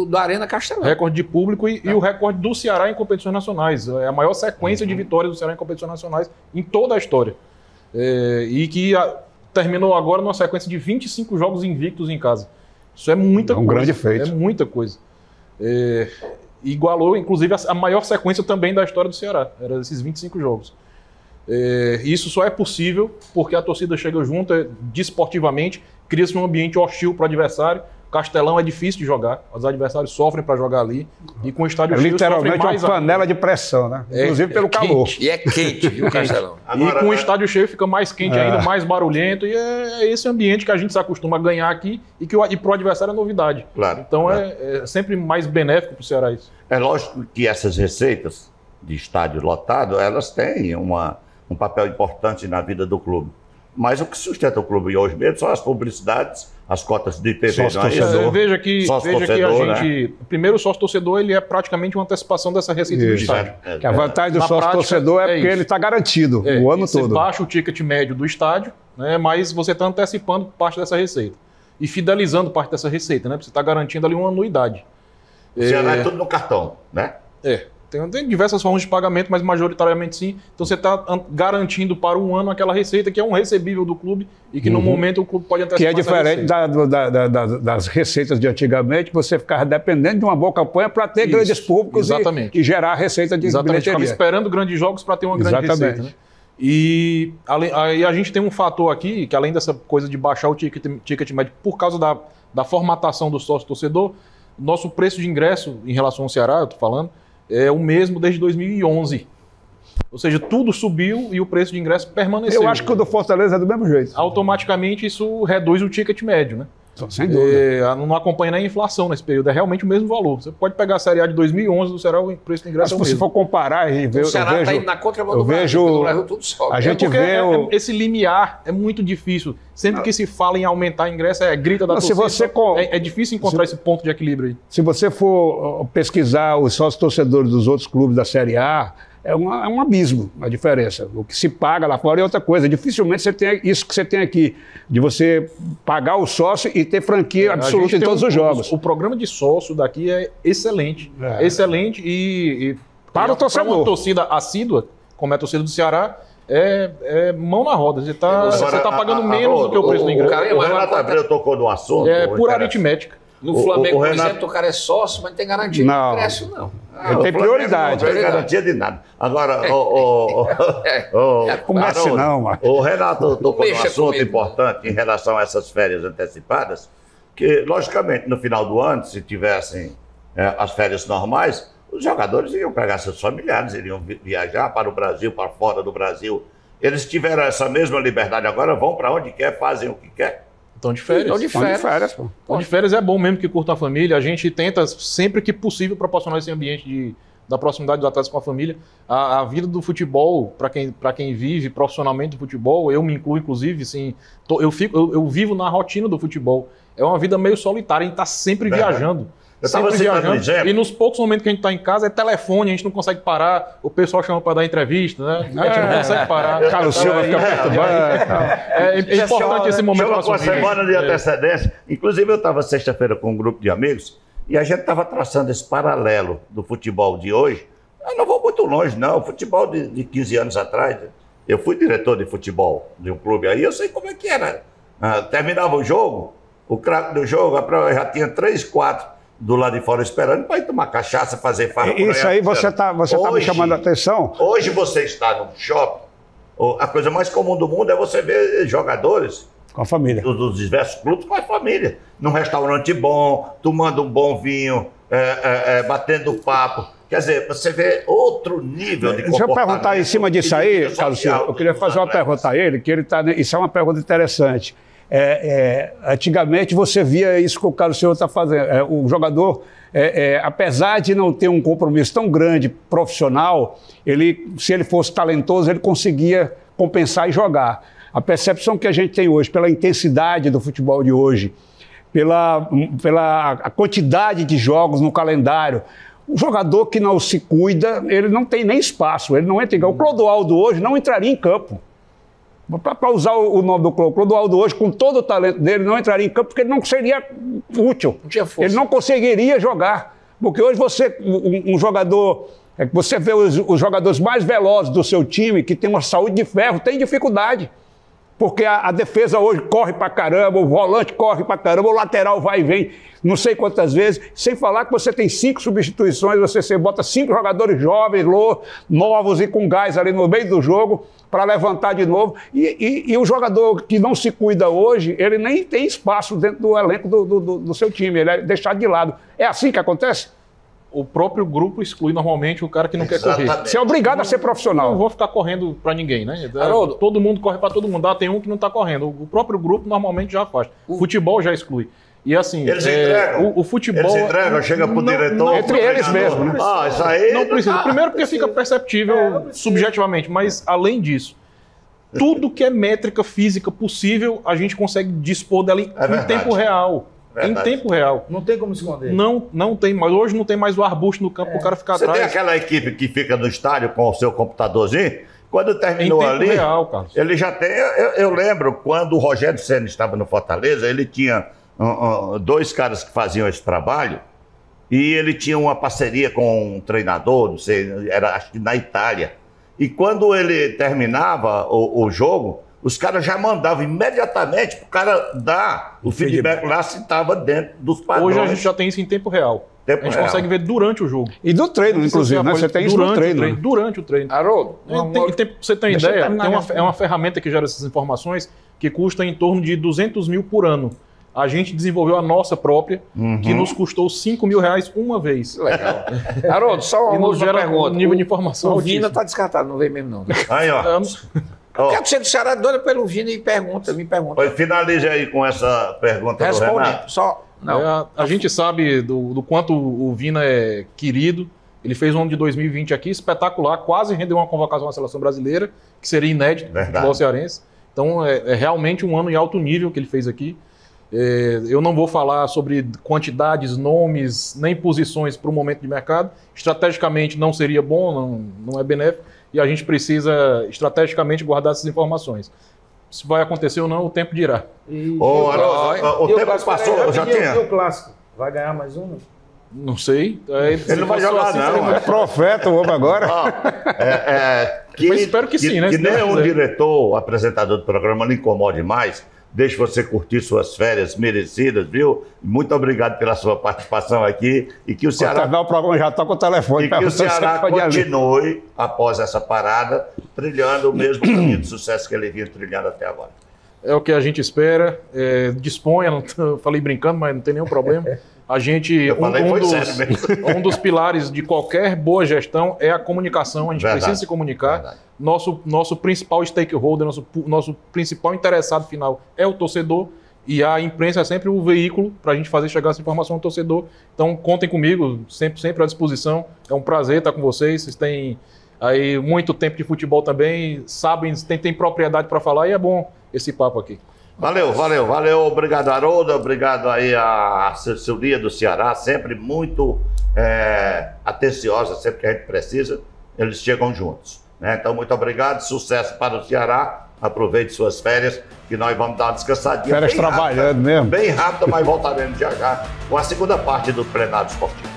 [SPEAKER 4] da Arena Castelão.
[SPEAKER 2] Recorde de público e o recorde do Ceará em competições nacionais. É a maior sequência de vitórias do Ceará em competições nacionais em toda a história. E que terminou agora numa sequência de 25 jogos invictos em casa. Isso é muita coisa.
[SPEAKER 3] Um grande feito.
[SPEAKER 2] É muita coisa. Igualou, inclusive, a maior sequência também da história do Ceará. Era esses 25 jogos. Isso só é possível porque a torcida chega junto, desportivamente, cria-se um ambiente hostil para o adversário. Castelão é difícil de jogar, os adversários sofrem para jogar ali. E com o estádio cheio,
[SPEAKER 3] literalmente
[SPEAKER 2] sofrem mais
[SPEAKER 3] uma panela de pressão, né? Inclusive pelo calor.
[SPEAKER 4] E é quente, viu, Castelão?
[SPEAKER 1] Agora,
[SPEAKER 2] e com o estádio cheio fica mais quente ainda, mais barulhento. E é esse ambiente que a gente se acostuma a ganhar aqui e para o adversário é novidade.
[SPEAKER 1] Claro,
[SPEAKER 2] Então
[SPEAKER 1] claro.
[SPEAKER 2] é sempre mais benéfico para o Ceará isso.
[SPEAKER 1] É lógico que essas receitas de estádio lotado, elas têm um papel importante na vida do clube. Mas o que sustenta o clube hoje mesmo são as publicidades, as cotas de TV.
[SPEAKER 3] Sócio
[SPEAKER 1] não é isso?
[SPEAKER 3] torcedor.
[SPEAKER 2] Veja que a
[SPEAKER 1] Sócio-torcedor,
[SPEAKER 2] gente... Primeiro, o sócio-torcedor ele é praticamente uma antecipação dessa receita do
[SPEAKER 3] Isso.
[SPEAKER 2] estádio.
[SPEAKER 3] Que a vantagem do
[SPEAKER 2] Na
[SPEAKER 3] sócio-torcedor
[SPEAKER 2] prática,
[SPEAKER 3] é porque
[SPEAKER 2] isso.
[SPEAKER 3] ele está garantido o ano
[SPEAKER 2] Você
[SPEAKER 3] todo.
[SPEAKER 2] baixa o ticket médio do estádio, né, mas você está antecipando parte dessa receita. E fidelizando parte dessa receita, né? Você está garantindo ali uma anuidade.
[SPEAKER 1] O Ceará é tudo no cartão, né?
[SPEAKER 2] Tem diversas formas de pagamento, mas majoritariamente sim. Então você está garantindo para um ano aquela receita que é um recebível do clube e que no momento o clube pode antecipar.
[SPEAKER 3] Que é
[SPEAKER 2] essa
[SPEAKER 3] diferente
[SPEAKER 2] receita.
[SPEAKER 3] das receitas de antigamente, que você ficava dependendo de uma boa campanha para ter
[SPEAKER 2] Isso,
[SPEAKER 3] grandes públicos
[SPEAKER 2] exatamente.
[SPEAKER 3] e gerar receita de
[SPEAKER 2] Exatamente, ficava
[SPEAKER 3] bilheteria.
[SPEAKER 2] esperando grandes jogos para ter uma grande
[SPEAKER 3] Exatamente.
[SPEAKER 2] receita. Né? E aí a gente tem um fator aqui, que além dessa coisa de baixar o ticket médio por causa da formatação do sócio-torcedor, nosso preço de ingresso em relação ao Ceará, eu estou falando, é o mesmo desde 2011. Ou seja, tudo subiu e o preço de ingresso permaneceu.
[SPEAKER 3] Eu acho que o do Fortaleza é do mesmo jeito.
[SPEAKER 2] Automaticamente isso reduz o ticket médio, né?
[SPEAKER 3] Sem dúvida.
[SPEAKER 2] Não acompanha nem a inflação nesse período, é realmente o mesmo valor. Você pode pegar a Série A de 2011 do Ceará, o preço do ingresso é o mesmo.
[SPEAKER 3] Se for comparar e ver,
[SPEAKER 4] o Ceará está indo na contramão do Brasil, tudo sobe.
[SPEAKER 3] A gente vê
[SPEAKER 2] esse limiar é muito difícil. Sempre que se fala em aumentar ingresso, grita da torcida. É difícil encontrar esse ponto de equilíbrio aí.
[SPEAKER 3] Se você for pesquisar os sócios torcedores dos outros clubes da Série A, é um abismo a diferença. O que se paga lá fora é outra coisa. Dificilmente você tem isso que você tem aqui, de você pagar o sócio e ter franquia absoluta em todos os jogos.
[SPEAKER 2] O programa de sócio daqui é excelente. Excelente e
[SPEAKER 3] para o torcedor.
[SPEAKER 2] Para uma torcida assídua, como é a torcida do Ceará, é mão na roda. Você está pagando menos do que o preço do ingresso.
[SPEAKER 1] O Renato Abreu tocou no assunto.
[SPEAKER 2] É pura aritmética.
[SPEAKER 4] No Flamengo, por exemplo, o cara é sócio, mas não tem garantia de ingresso, não.
[SPEAKER 3] Ele tem prioridade.
[SPEAKER 1] Não tem garantia de nada. Agora,
[SPEAKER 3] comece não, mano.
[SPEAKER 1] O Renato tocou num assunto importante em relação a essas férias antecipadas, que, logicamente, no final do ano, se tivessem as férias normais, os jogadores iriam pegar seus familiares, iriam viajar para o Brasil, para fora do Brasil. Eles tiveram essa mesma liberdade agora, vão para onde quer, fazem o que quer.
[SPEAKER 2] Estão de férias. Estão de férias é bom mesmo que curta a família. A gente tenta, sempre que possível, proporcionar esse ambiente da proximidade dos atletas com a família. A vida do futebol, para quem vive profissionalmente do futebol, eu me incluo, inclusive, assim, eu vivo na rotina do futebol. É uma vida meio solitária, a gente está sempre viajando. Sempre viajando. E nos poucos momentos que a gente está em casa é telefone, a gente não consegue parar, o pessoal chama para dar entrevista, né? A gente não consegue parar.
[SPEAKER 3] Carlos Silva fica perturbando.
[SPEAKER 2] É importante esse momento.
[SPEAKER 1] Com a semana de antecedência. Inclusive, eu estava sexta-feira com um grupo de amigos e a gente estava traçando esse paralelo do futebol de hoje. Eu não vou muito longe, não. O futebol de 15 anos atrás, eu fui diretor de futebol de um clube aí, eu sei como é que era. Terminava o jogo, o craque do jogo, já tinha 3, 4 do lado de fora esperando para ir tomar cachaça, fazer farra.
[SPEAKER 3] Isso aí você tá me chamando a atenção.
[SPEAKER 1] Hoje você está no shopping, a coisa mais comum do mundo é você ver jogadores
[SPEAKER 3] com a família,
[SPEAKER 1] dos diversos clubes com a família, num restaurante bom, tomando um bom vinho, batendo papo. Quer dizer, você vê outro nível de comportamento.
[SPEAKER 3] Deixa eu perguntar em cima disso aí, Carlos Silva. Eu queria fazer uma pergunta a ele, que ele está. Isso é uma pergunta interessante. Antigamente você via isso que o Carlos Silva está fazendo. O jogador, apesar de não ter um compromisso tão grande profissional, se ele fosse talentoso, ele conseguia compensar e jogar. A percepção que a gente tem hoje, pela intensidade do futebol de hoje, pela quantidade de jogos no calendário, o jogador que não se cuida, ele não tem nem espaço, ele não entra. O Clodoaldo hoje não entraria em campo. Para usar o nome do Clodoaldo hoje, com todo o talento dele, não entraria em campo porque ele não seria útil.
[SPEAKER 4] Não tinha força.
[SPEAKER 3] Ele não conseguiria jogar. Porque hoje um jogador... Você vê os jogadores mais velozes do seu time, que tem uma saúde de ferro, tem dificuldade. Porque a defesa hoje corre pra caramba, o volante corre pra caramba, o lateral vai e vem não sei quantas vezes, sem falar que você tem 5 substituições, você bota 5 jogadores jovens, novos e com gás ali no meio do jogo para levantar de novo. E o jogador que não se cuida hoje, ele nem tem espaço dentro do elenco do seu time, ele é deixado de lado. É assim que acontece?
[SPEAKER 2] O próprio grupo exclui normalmente o cara que não quer correr.
[SPEAKER 3] Você é obrigado a ser profissional.
[SPEAKER 2] Não vou ficar correndo para ninguém, né?
[SPEAKER 4] Haroldo,
[SPEAKER 2] todo mundo corre para todo mundo. Tem um que não está correndo. O próprio grupo normalmente já faz. O futebol já exclui. E assim,
[SPEAKER 1] eles entregam.
[SPEAKER 2] O futebol...
[SPEAKER 1] Eles entregam, chega pro diretor...
[SPEAKER 3] Entre eles mesmo, né?
[SPEAKER 1] Isso aí...
[SPEAKER 2] Não precisa. Primeiro porque fica perceptível subjetivamente, mas além disso, tudo que é métrica física possível, a gente consegue dispor dela em tempo real. Verdade. Em tempo real.
[SPEAKER 5] Não tem como esconder.
[SPEAKER 2] Não tem, mas hoje não tem mais o arbusto no campo para o cara ficar atrás.
[SPEAKER 1] Você tem aquela equipe que fica no estádio com o seu computadorzinho, quando terminou
[SPEAKER 2] em tempo
[SPEAKER 1] ali,
[SPEAKER 2] real, Carlos.
[SPEAKER 1] Ele já tem... Eu lembro, quando o Rogério Ceni estava no Fortaleza, ele tinha 2 caras que faziam esse trabalho, e ele tinha uma parceria com um treinador, não sei, era acho que na Itália. E quando ele terminava o jogo, os caras já mandavam imediatamente para o cara dar o feedback lá se estava dentro dos padrões.
[SPEAKER 2] Hoje a gente já tem isso em tempo real. A gente consegue ver durante o jogo.
[SPEAKER 3] E do treino, inclusive, né? Você tem isso no treino.
[SPEAKER 2] Durante o treino.
[SPEAKER 4] Haroldo,
[SPEAKER 2] pra você ter ideia, é uma ferramenta que gera essas informações que custa em torno de 200 mil por ano. A gente desenvolveu a nossa própria, que nos custou R$5.000 uma vez.
[SPEAKER 4] Legal. Haroldo, só uma pergunta.
[SPEAKER 2] Um nível de informação
[SPEAKER 4] o Vina está descartado, não vem mesmo não.
[SPEAKER 1] Aí, ó.
[SPEAKER 4] Eu quero ser do Ceará, doido pelo Vina e me pergunta.
[SPEAKER 1] Pois finalize aí com essa pergunta do Renato.
[SPEAKER 4] Só. Não.
[SPEAKER 2] A gente sabe do quanto o Vina é querido. Ele fez um ano de 2020 aqui espetacular, quase rendeu uma convocação à seleção brasileira, que seria inédito no futebol cearense. Então é realmente um ano em alto nível que ele fez aqui. Eu não vou falar sobre quantidades, nomes, nem posições para o momento de mercado. Estrategicamente não seria bom, não é benéfico, e a gente precisa estrategicamente guardar essas informações. Se vai acontecer ou não, o tempo dirá.
[SPEAKER 1] O tempo passou, já tinha.
[SPEAKER 5] E o clássico? Vai ganhar mais um?
[SPEAKER 2] Não sei.
[SPEAKER 1] Ele não vai jogar, assim, não.
[SPEAKER 3] É profeta o homem agora.
[SPEAKER 2] Mas espero que sim, né?
[SPEAKER 1] Que nenhum diretor, apresentador do programa, não incomode mais. Deixe você curtir suas férias merecidas, viu? Muito obrigado pela sua participação aqui. E que o Ceará...
[SPEAKER 3] O programa já está com o telefone.
[SPEAKER 1] E que o Ceará continue, após essa parada, trilhando o mesmo caminho de sucesso que ele vinha trilhando até agora.
[SPEAKER 2] É o que a gente espera. Disponha, falei brincando, mas não tem nenhum problema. A gente, um dos pilares de qualquer boa gestão é a comunicação. A gente precisa se comunicar. Nosso principal stakeholder, nosso principal interessado final é o torcedor, e a imprensa é sempre o veículo para a gente fazer chegar essa informação ao torcedor. Então contem comigo, sempre à disposição. É um prazer estar com vocês. Vocês têm aí muito tempo de futebol também, sabem, tem propriedade para falar, e é bom esse papo aqui.
[SPEAKER 1] Valeu. Obrigado, Haroldo. Obrigado aí a assessoria do Ceará, sempre muito atenciosa, sempre que a gente precisa, eles chegam juntos. Né? Então, muito obrigado, sucesso para o Ceará. Aproveite suas férias, que nós vamos dar uma descansadinha.
[SPEAKER 3] Férias trabalhando mesmo.
[SPEAKER 1] Bem rápido, mas voltaremos já com a segunda parte do Plenário Esportivo.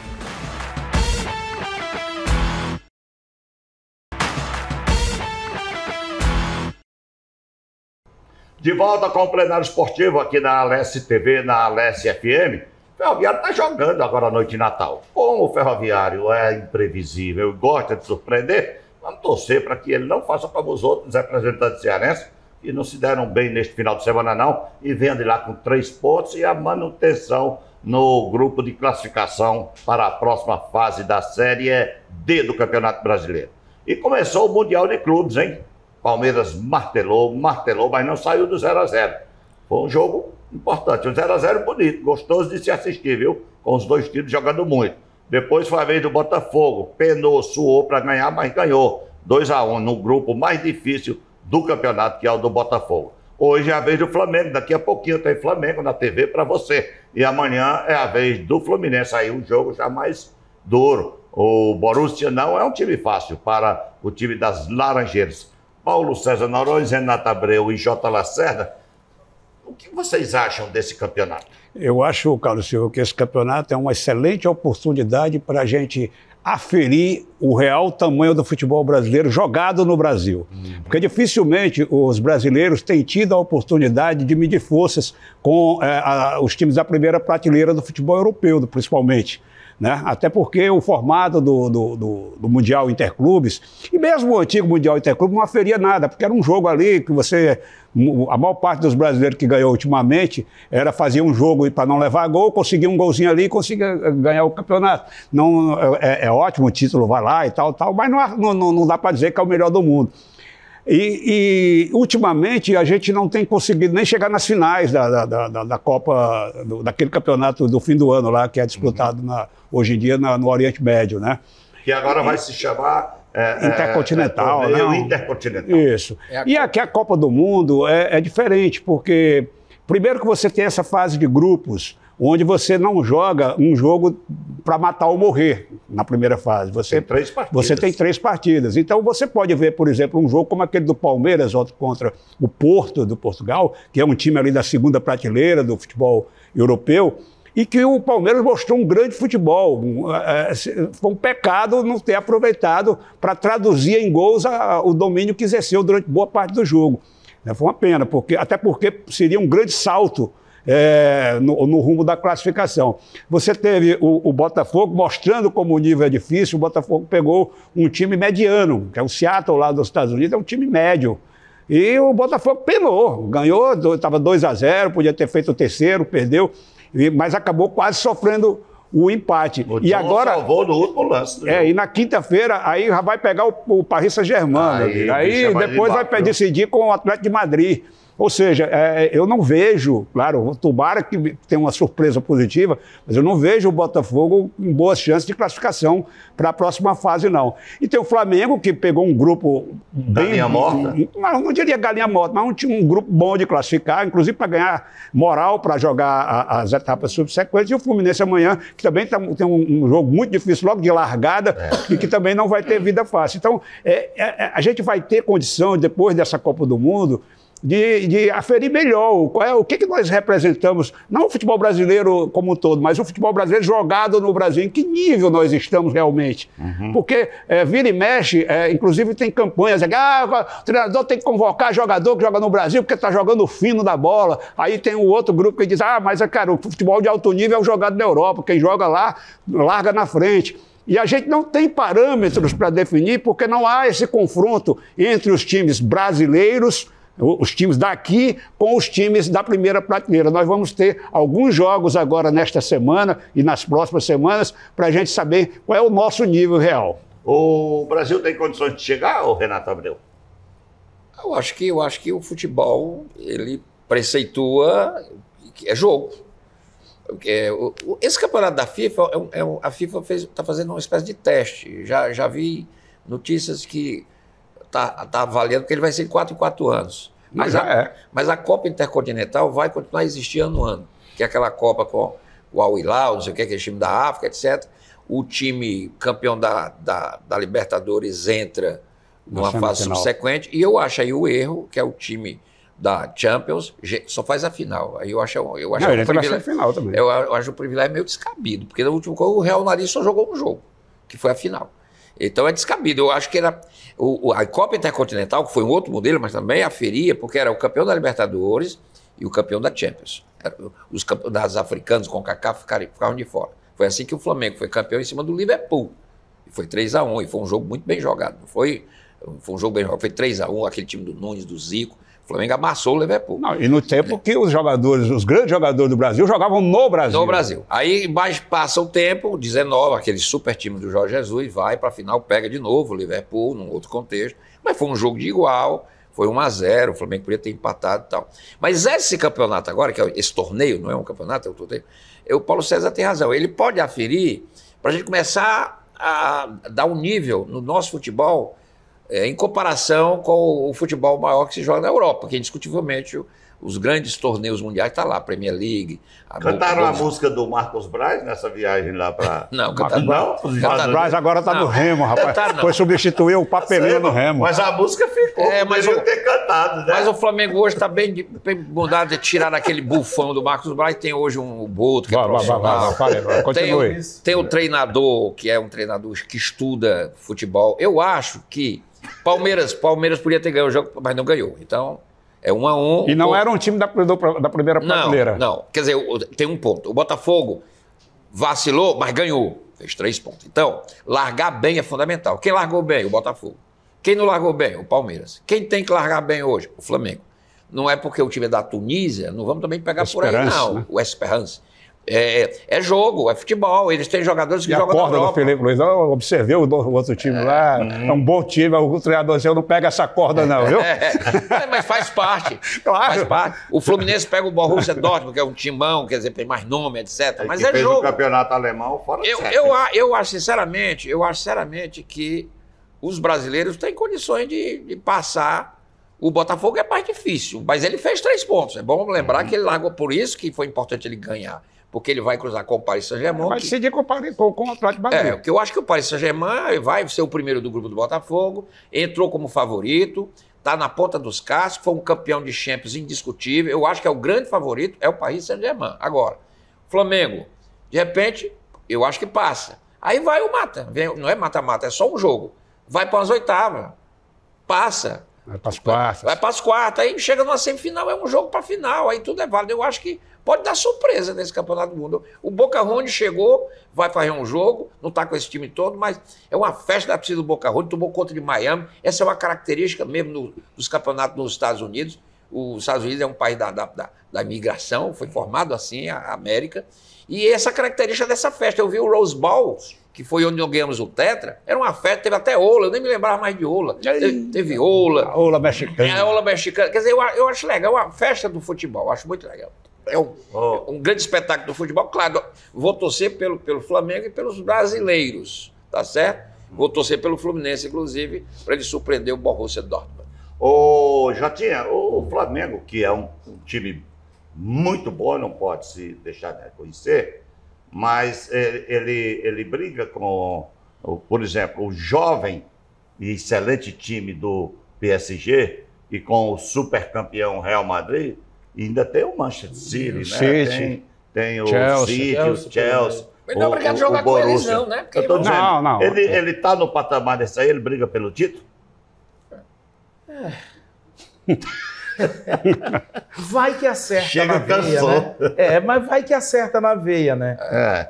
[SPEAKER 1] De volta com o Plenário Esportivo aqui na Alesse TV, na Alesse FM. O Ferroviário está jogando agora à noite de Natal. Como o Ferroviário é imprevisível e gosta de surpreender, vamos torcer para que ele não faça como os outros representantes cearenses, que não se deram bem neste final de semana não, e venha de lá com 3 pontos e a manutenção no grupo de classificação para a próxima fase da Série D do Campeonato Brasileiro. E começou o Mundial de Clubes, hein? Palmeiras martelou, mas não saiu do 0-0. Foi um jogo importante, um 0-0 bonito, gostoso de se assistir, viu? Com os dois times jogando muito. Depois foi a vez do Botafogo, penou, suou para ganhar, mas ganhou 2-1 no grupo mais difícil do campeonato, que é o do Botafogo. Hoje é a vez do Flamengo, daqui a pouquinho tem Flamengo na TV para você. E amanhã é a vez do Fluminense, aí um jogo já mais duro. O Borussia não é um time fácil para o time das Laranjeiras. Paulo César Noronha, Renato Abreu e J. Lacerda, o que vocês acham desse campeonato?
[SPEAKER 3] Eu acho, Carlos Silva, que esse campeonato é uma excelente oportunidade para a gente aferir o real tamanho do futebol brasileiro jogado no Brasil. Porque dificilmente os brasileiros têm tido a oportunidade de medir forças com os times da primeira prateleira do futebol europeu, principalmente. Né? Até porque o formato do Mundial Interclubes, e mesmo o antigo Mundial Interclubes, não aferia nada, porque era um jogo ali que a maior parte dos brasileiros que ganhou ultimamente fazia um jogo para não levar gol, conseguia um golzinho ali e conseguia ganhar o campeonato. Não, é ótimo o título, vai lá e tal, mas não dá para dizer que é o melhor do mundo. E ultimamente a gente não tem conseguido nem chegar nas finais da Copa, daquele campeonato do fim do ano lá, que é disputado hoje em dia no Oriente Médio, né?
[SPEAKER 1] Que agora vai se chamar...
[SPEAKER 3] Intercontinental, né?
[SPEAKER 1] Intercontinental.
[SPEAKER 3] Isso. E aqui a Copa do Mundo é diferente, porque primeiro que você tem essa fase de grupos, onde você não joga um jogo para matar ou morrer na primeira fase. Você tem 3 partidas. Então você pode ver, por exemplo, um jogo como aquele do Palmeiras contra o Porto, do Portugal, que é um time ali da segunda prateleira do futebol europeu, e que o Palmeiras mostrou um grande futebol. Foi um pecado não ter aproveitado para traduzir em gols o domínio que exerceu durante boa parte do jogo. Foi uma pena, até porque seria um grande salto no rumo da classificação. Você teve o Botafogo mostrando como o nível é difícil. O Botafogo pegou um time mediano, que é o Seattle lá dos Estados Unidos, é um time médio. E o Botafogo penou, ganhou, estava 2-0, podia ter feito o terceiro, perdeu, mas acabou quase sofrendo o empate.
[SPEAKER 1] O
[SPEAKER 3] E
[SPEAKER 1] John
[SPEAKER 3] agora
[SPEAKER 1] salvou no último lance.
[SPEAKER 3] e na quinta-feira, aí já vai pegar o Paris Saint-Germain. Aí depois vai decidir com o Atlético de Madrid. Ou seja, eu não vejo, claro, tomara que tenha uma surpresa positiva, mas eu não vejo o Botafogo com boas chances de classificação para a próxima fase, não. E tem o Flamengo, que pegou um grupo bem...
[SPEAKER 1] Galinha morta?
[SPEAKER 3] Não diria galinha morta, mas tinha um grupo bom de classificar, inclusive para ganhar moral para jogar as etapas subsequentes. E o Fluminense amanhã, que também tem um jogo muito difícil, logo de largada, e que também não vai ter vida fácil. Então, a gente vai ter condição, depois dessa Copa do Mundo, de aferir melhor o que nós representamos, não o futebol brasileiro como um todo, mas o futebol brasileiro jogado no Brasil, em que nível nós estamos realmente. Porque vira e mexe, inclusive tem campanhas, o treinador tem que convocar jogador que joga no Brasil porque está jogando o fino da bola. Aí tem um outro grupo que diz, mas cara, o futebol de alto nível é o jogado na Europa, quem joga lá, larga na frente. E a gente não tem parâmetros para definir, porque não há esse confronto entre os times brasileiros, os times daqui com os times da primeira prateleira. Nós vamos ter alguns jogos agora nesta semana e nas próximas semanas para a gente saber qual é o nosso nível real.
[SPEAKER 1] O Brasil tem condições de chegar, ou Renato Abreu?
[SPEAKER 4] Eu acho que o futebol, ele preceitua que é jogo. Esse campeonato da FIFA, a FIFA está fazendo uma espécie de teste. Já vi notícias que está avaliando que ele vai ser de 4 em 4 anos. Mas a Copa Intercontinental vai continuar existindo ano a ano, que é aquela Copa com o Al Hilal, não sei o que, aquele time da África, etc. O time campeão da Libertadores entra numa fase subsequente, e eu acho aí o erro, que é o time da Champions, só faz a final. Aí eu acho
[SPEAKER 3] ele vai a final também.
[SPEAKER 4] Eu acho o privilégio meio descabido, porque no último jogo o Real Madrid só jogou um jogo, que foi a final. Então é descabido. Eu acho que era a Copa Intercontinental, que foi um outro modelo, mas também aferia, porque era o campeão da Libertadores e o campeão da Champions. Os campeonatos africanos com o Kaká ficaram de fora. Foi assim que o Flamengo foi campeão em cima do Liverpool. E foi 3-1, e foi um jogo muito bem jogado. Foi um jogo bem jogado. Foi 3-1, aquele time do Nunes, do Zico. O Flamengo amassou o Liverpool.
[SPEAKER 3] Não, e no tempo que os grandes jogadores do Brasil jogavam no Brasil.
[SPEAKER 4] No Brasil. Aí passa o tempo, 19, aquele super time do Jorge Jesus, vai para a final, pega de novo o Liverpool, num outro contexto. Mas foi um jogo de igual, foi 1-0, o Flamengo podia ter empatado e tal. Mas esse campeonato agora, que é esse torneio, não é um campeonato, é um torneio, o Paulo César tem razão. Ele pode aferir para a gente começar a dar um nível no nosso futebol em comparação com o futebol maior que se joga na Europa, que indiscutivelmente os grandes torneios mundiais estão lá, a Premier League.
[SPEAKER 1] Cantaram a música do Marcos Braz nessa viagem lá para...
[SPEAKER 4] Não, cantaram.
[SPEAKER 3] Marcos Braz agora está no Remo, rapaz. Foi substituir o Papelinho no Remo.
[SPEAKER 1] Mas a música ficou, mas ter cantado, né?
[SPEAKER 4] Mas o Flamengo hoje está bem mudado de tirar aquele bufão do Marcos Braz. Tem hoje um Boto, que é profissional.
[SPEAKER 3] Continue.
[SPEAKER 4] Tem o treinador, que é um treinador que estuda futebol. Eu acho que Palmeiras podia ter ganho o jogo, mas não ganhou. Então, é 1-1.
[SPEAKER 3] E não era um time da primeira prateleira.
[SPEAKER 4] Não. Quer dizer, tem um ponto. O Botafogo vacilou, mas ganhou. Fez 3 pontos. Então, largar bem é fundamental. Quem largou bem? O Botafogo. Quem não largou bem? O Palmeiras. Quem tem que largar bem hoje? O Flamengo. Não é porque o time é da Tunísia, não vamos também pegar por aí, não. Né? O Esperance. É jogo, é futebol. Eles têm jogadores que jogam na Europa.
[SPEAKER 3] A corda do Felipe Luiz, eu observei o outro time lá, é um bom time, o treinador seu não pega essa corda não, viu?
[SPEAKER 4] Mas faz parte.
[SPEAKER 3] Claro.
[SPEAKER 4] Faz parte. O Fluminense pega o Borussia Dortmund, que é um timão, quer dizer, tem mais nome, etc. Mas
[SPEAKER 1] é
[SPEAKER 4] jogo.
[SPEAKER 1] O campeonato alemão fora de série.
[SPEAKER 4] Eu acho sinceramente que os brasileiros têm condições de passar. O Botafogo é mais difícil, mas ele fez 3 pontos. É bom lembrar que ele largou, por isso que foi importante ele ganhar. Porque ele vai cruzar com o Paris Saint-Germain.
[SPEAKER 3] Vai decidir com o Atlético de Madrid.
[SPEAKER 4] Porque eu acho que o Paris Saint-Germain vai ser o primeiro do grupo do Botafogo, entrou como favorito, está na ponta dos cascos, foi um campeão de Champions indiscutível. Eu acho que é o grande favorito, é o Paris Saint-Germain. Agora, Flamengo, de repente, eu acho que passa. Aí vai o mata. Não é mata-mata, é só um jogo. Vai para as oitavas, passa.
[SPEAKER 3] Vai para as quartas.
[SPEAKER 4] Vai para as quartas, aí chega numa semifinal, é um jogo para final, aí tudo é válido. Eu acho que pode dar surpresa nesse Campeonato do Mundo. O Boca Juniors chegou, vai fazer um jogo, não está com esse time todo, mas é uma festa da torcida do Boca Juniors, tomou conta de Miami. Essa é uma característica mesmo dos campeonatos nos Estados Unidos. Os Estados Unidos é um país da imigração, foi formado assim, a América. E essa característica dessa festa, eu vi o Rose Bowl, que foi onde nós ganhamos o Tetra, era uma festa, teve até ola, eu nem me lembrava mais de ola. Teve ola.
[SPEAKER 3] A ola mexicana.
[SPEAKER 4] A ola mexicana. Quer dizer, eu acho legal a festa do futebol, eu acho muito legal. É um grande espetáculo do futebol. Claro, vou torcer pelo Flamengo e pelos brasileiros, tá certo? Vou torcer pelo Fluminense, inclusive, para ele surpreender o Borussia Dortmund.
[SPEAKER 1] Ô, Jotinha, o Flamengo, que é um time muito bom, não pode se deixar de reconhecer, mas ele briga com, por exemplo, o jovem e excelente time do PSG e com o super campeão Real Madrid, e ainda tem o Manchester City, né? Tem o Chelsea, o Chelsea.
[SPEAKER 4] Mas não é obrigado a jogar com eles, não, né?
[SPEAKER 1] Eu tô dizendo,
[SPEAKER 3] não.
[SPEAKER 1] Ele tá no patamar desse aí, ele briga pelo título?
[SPEAKER 5] Vai que acerta
[SPEAKER 1] Chega,
[SPEAKER 5] na veia,
[SPEAKER 1] cansou.
[SPEAKER 5] né? Mas vai que acerta na veia, né?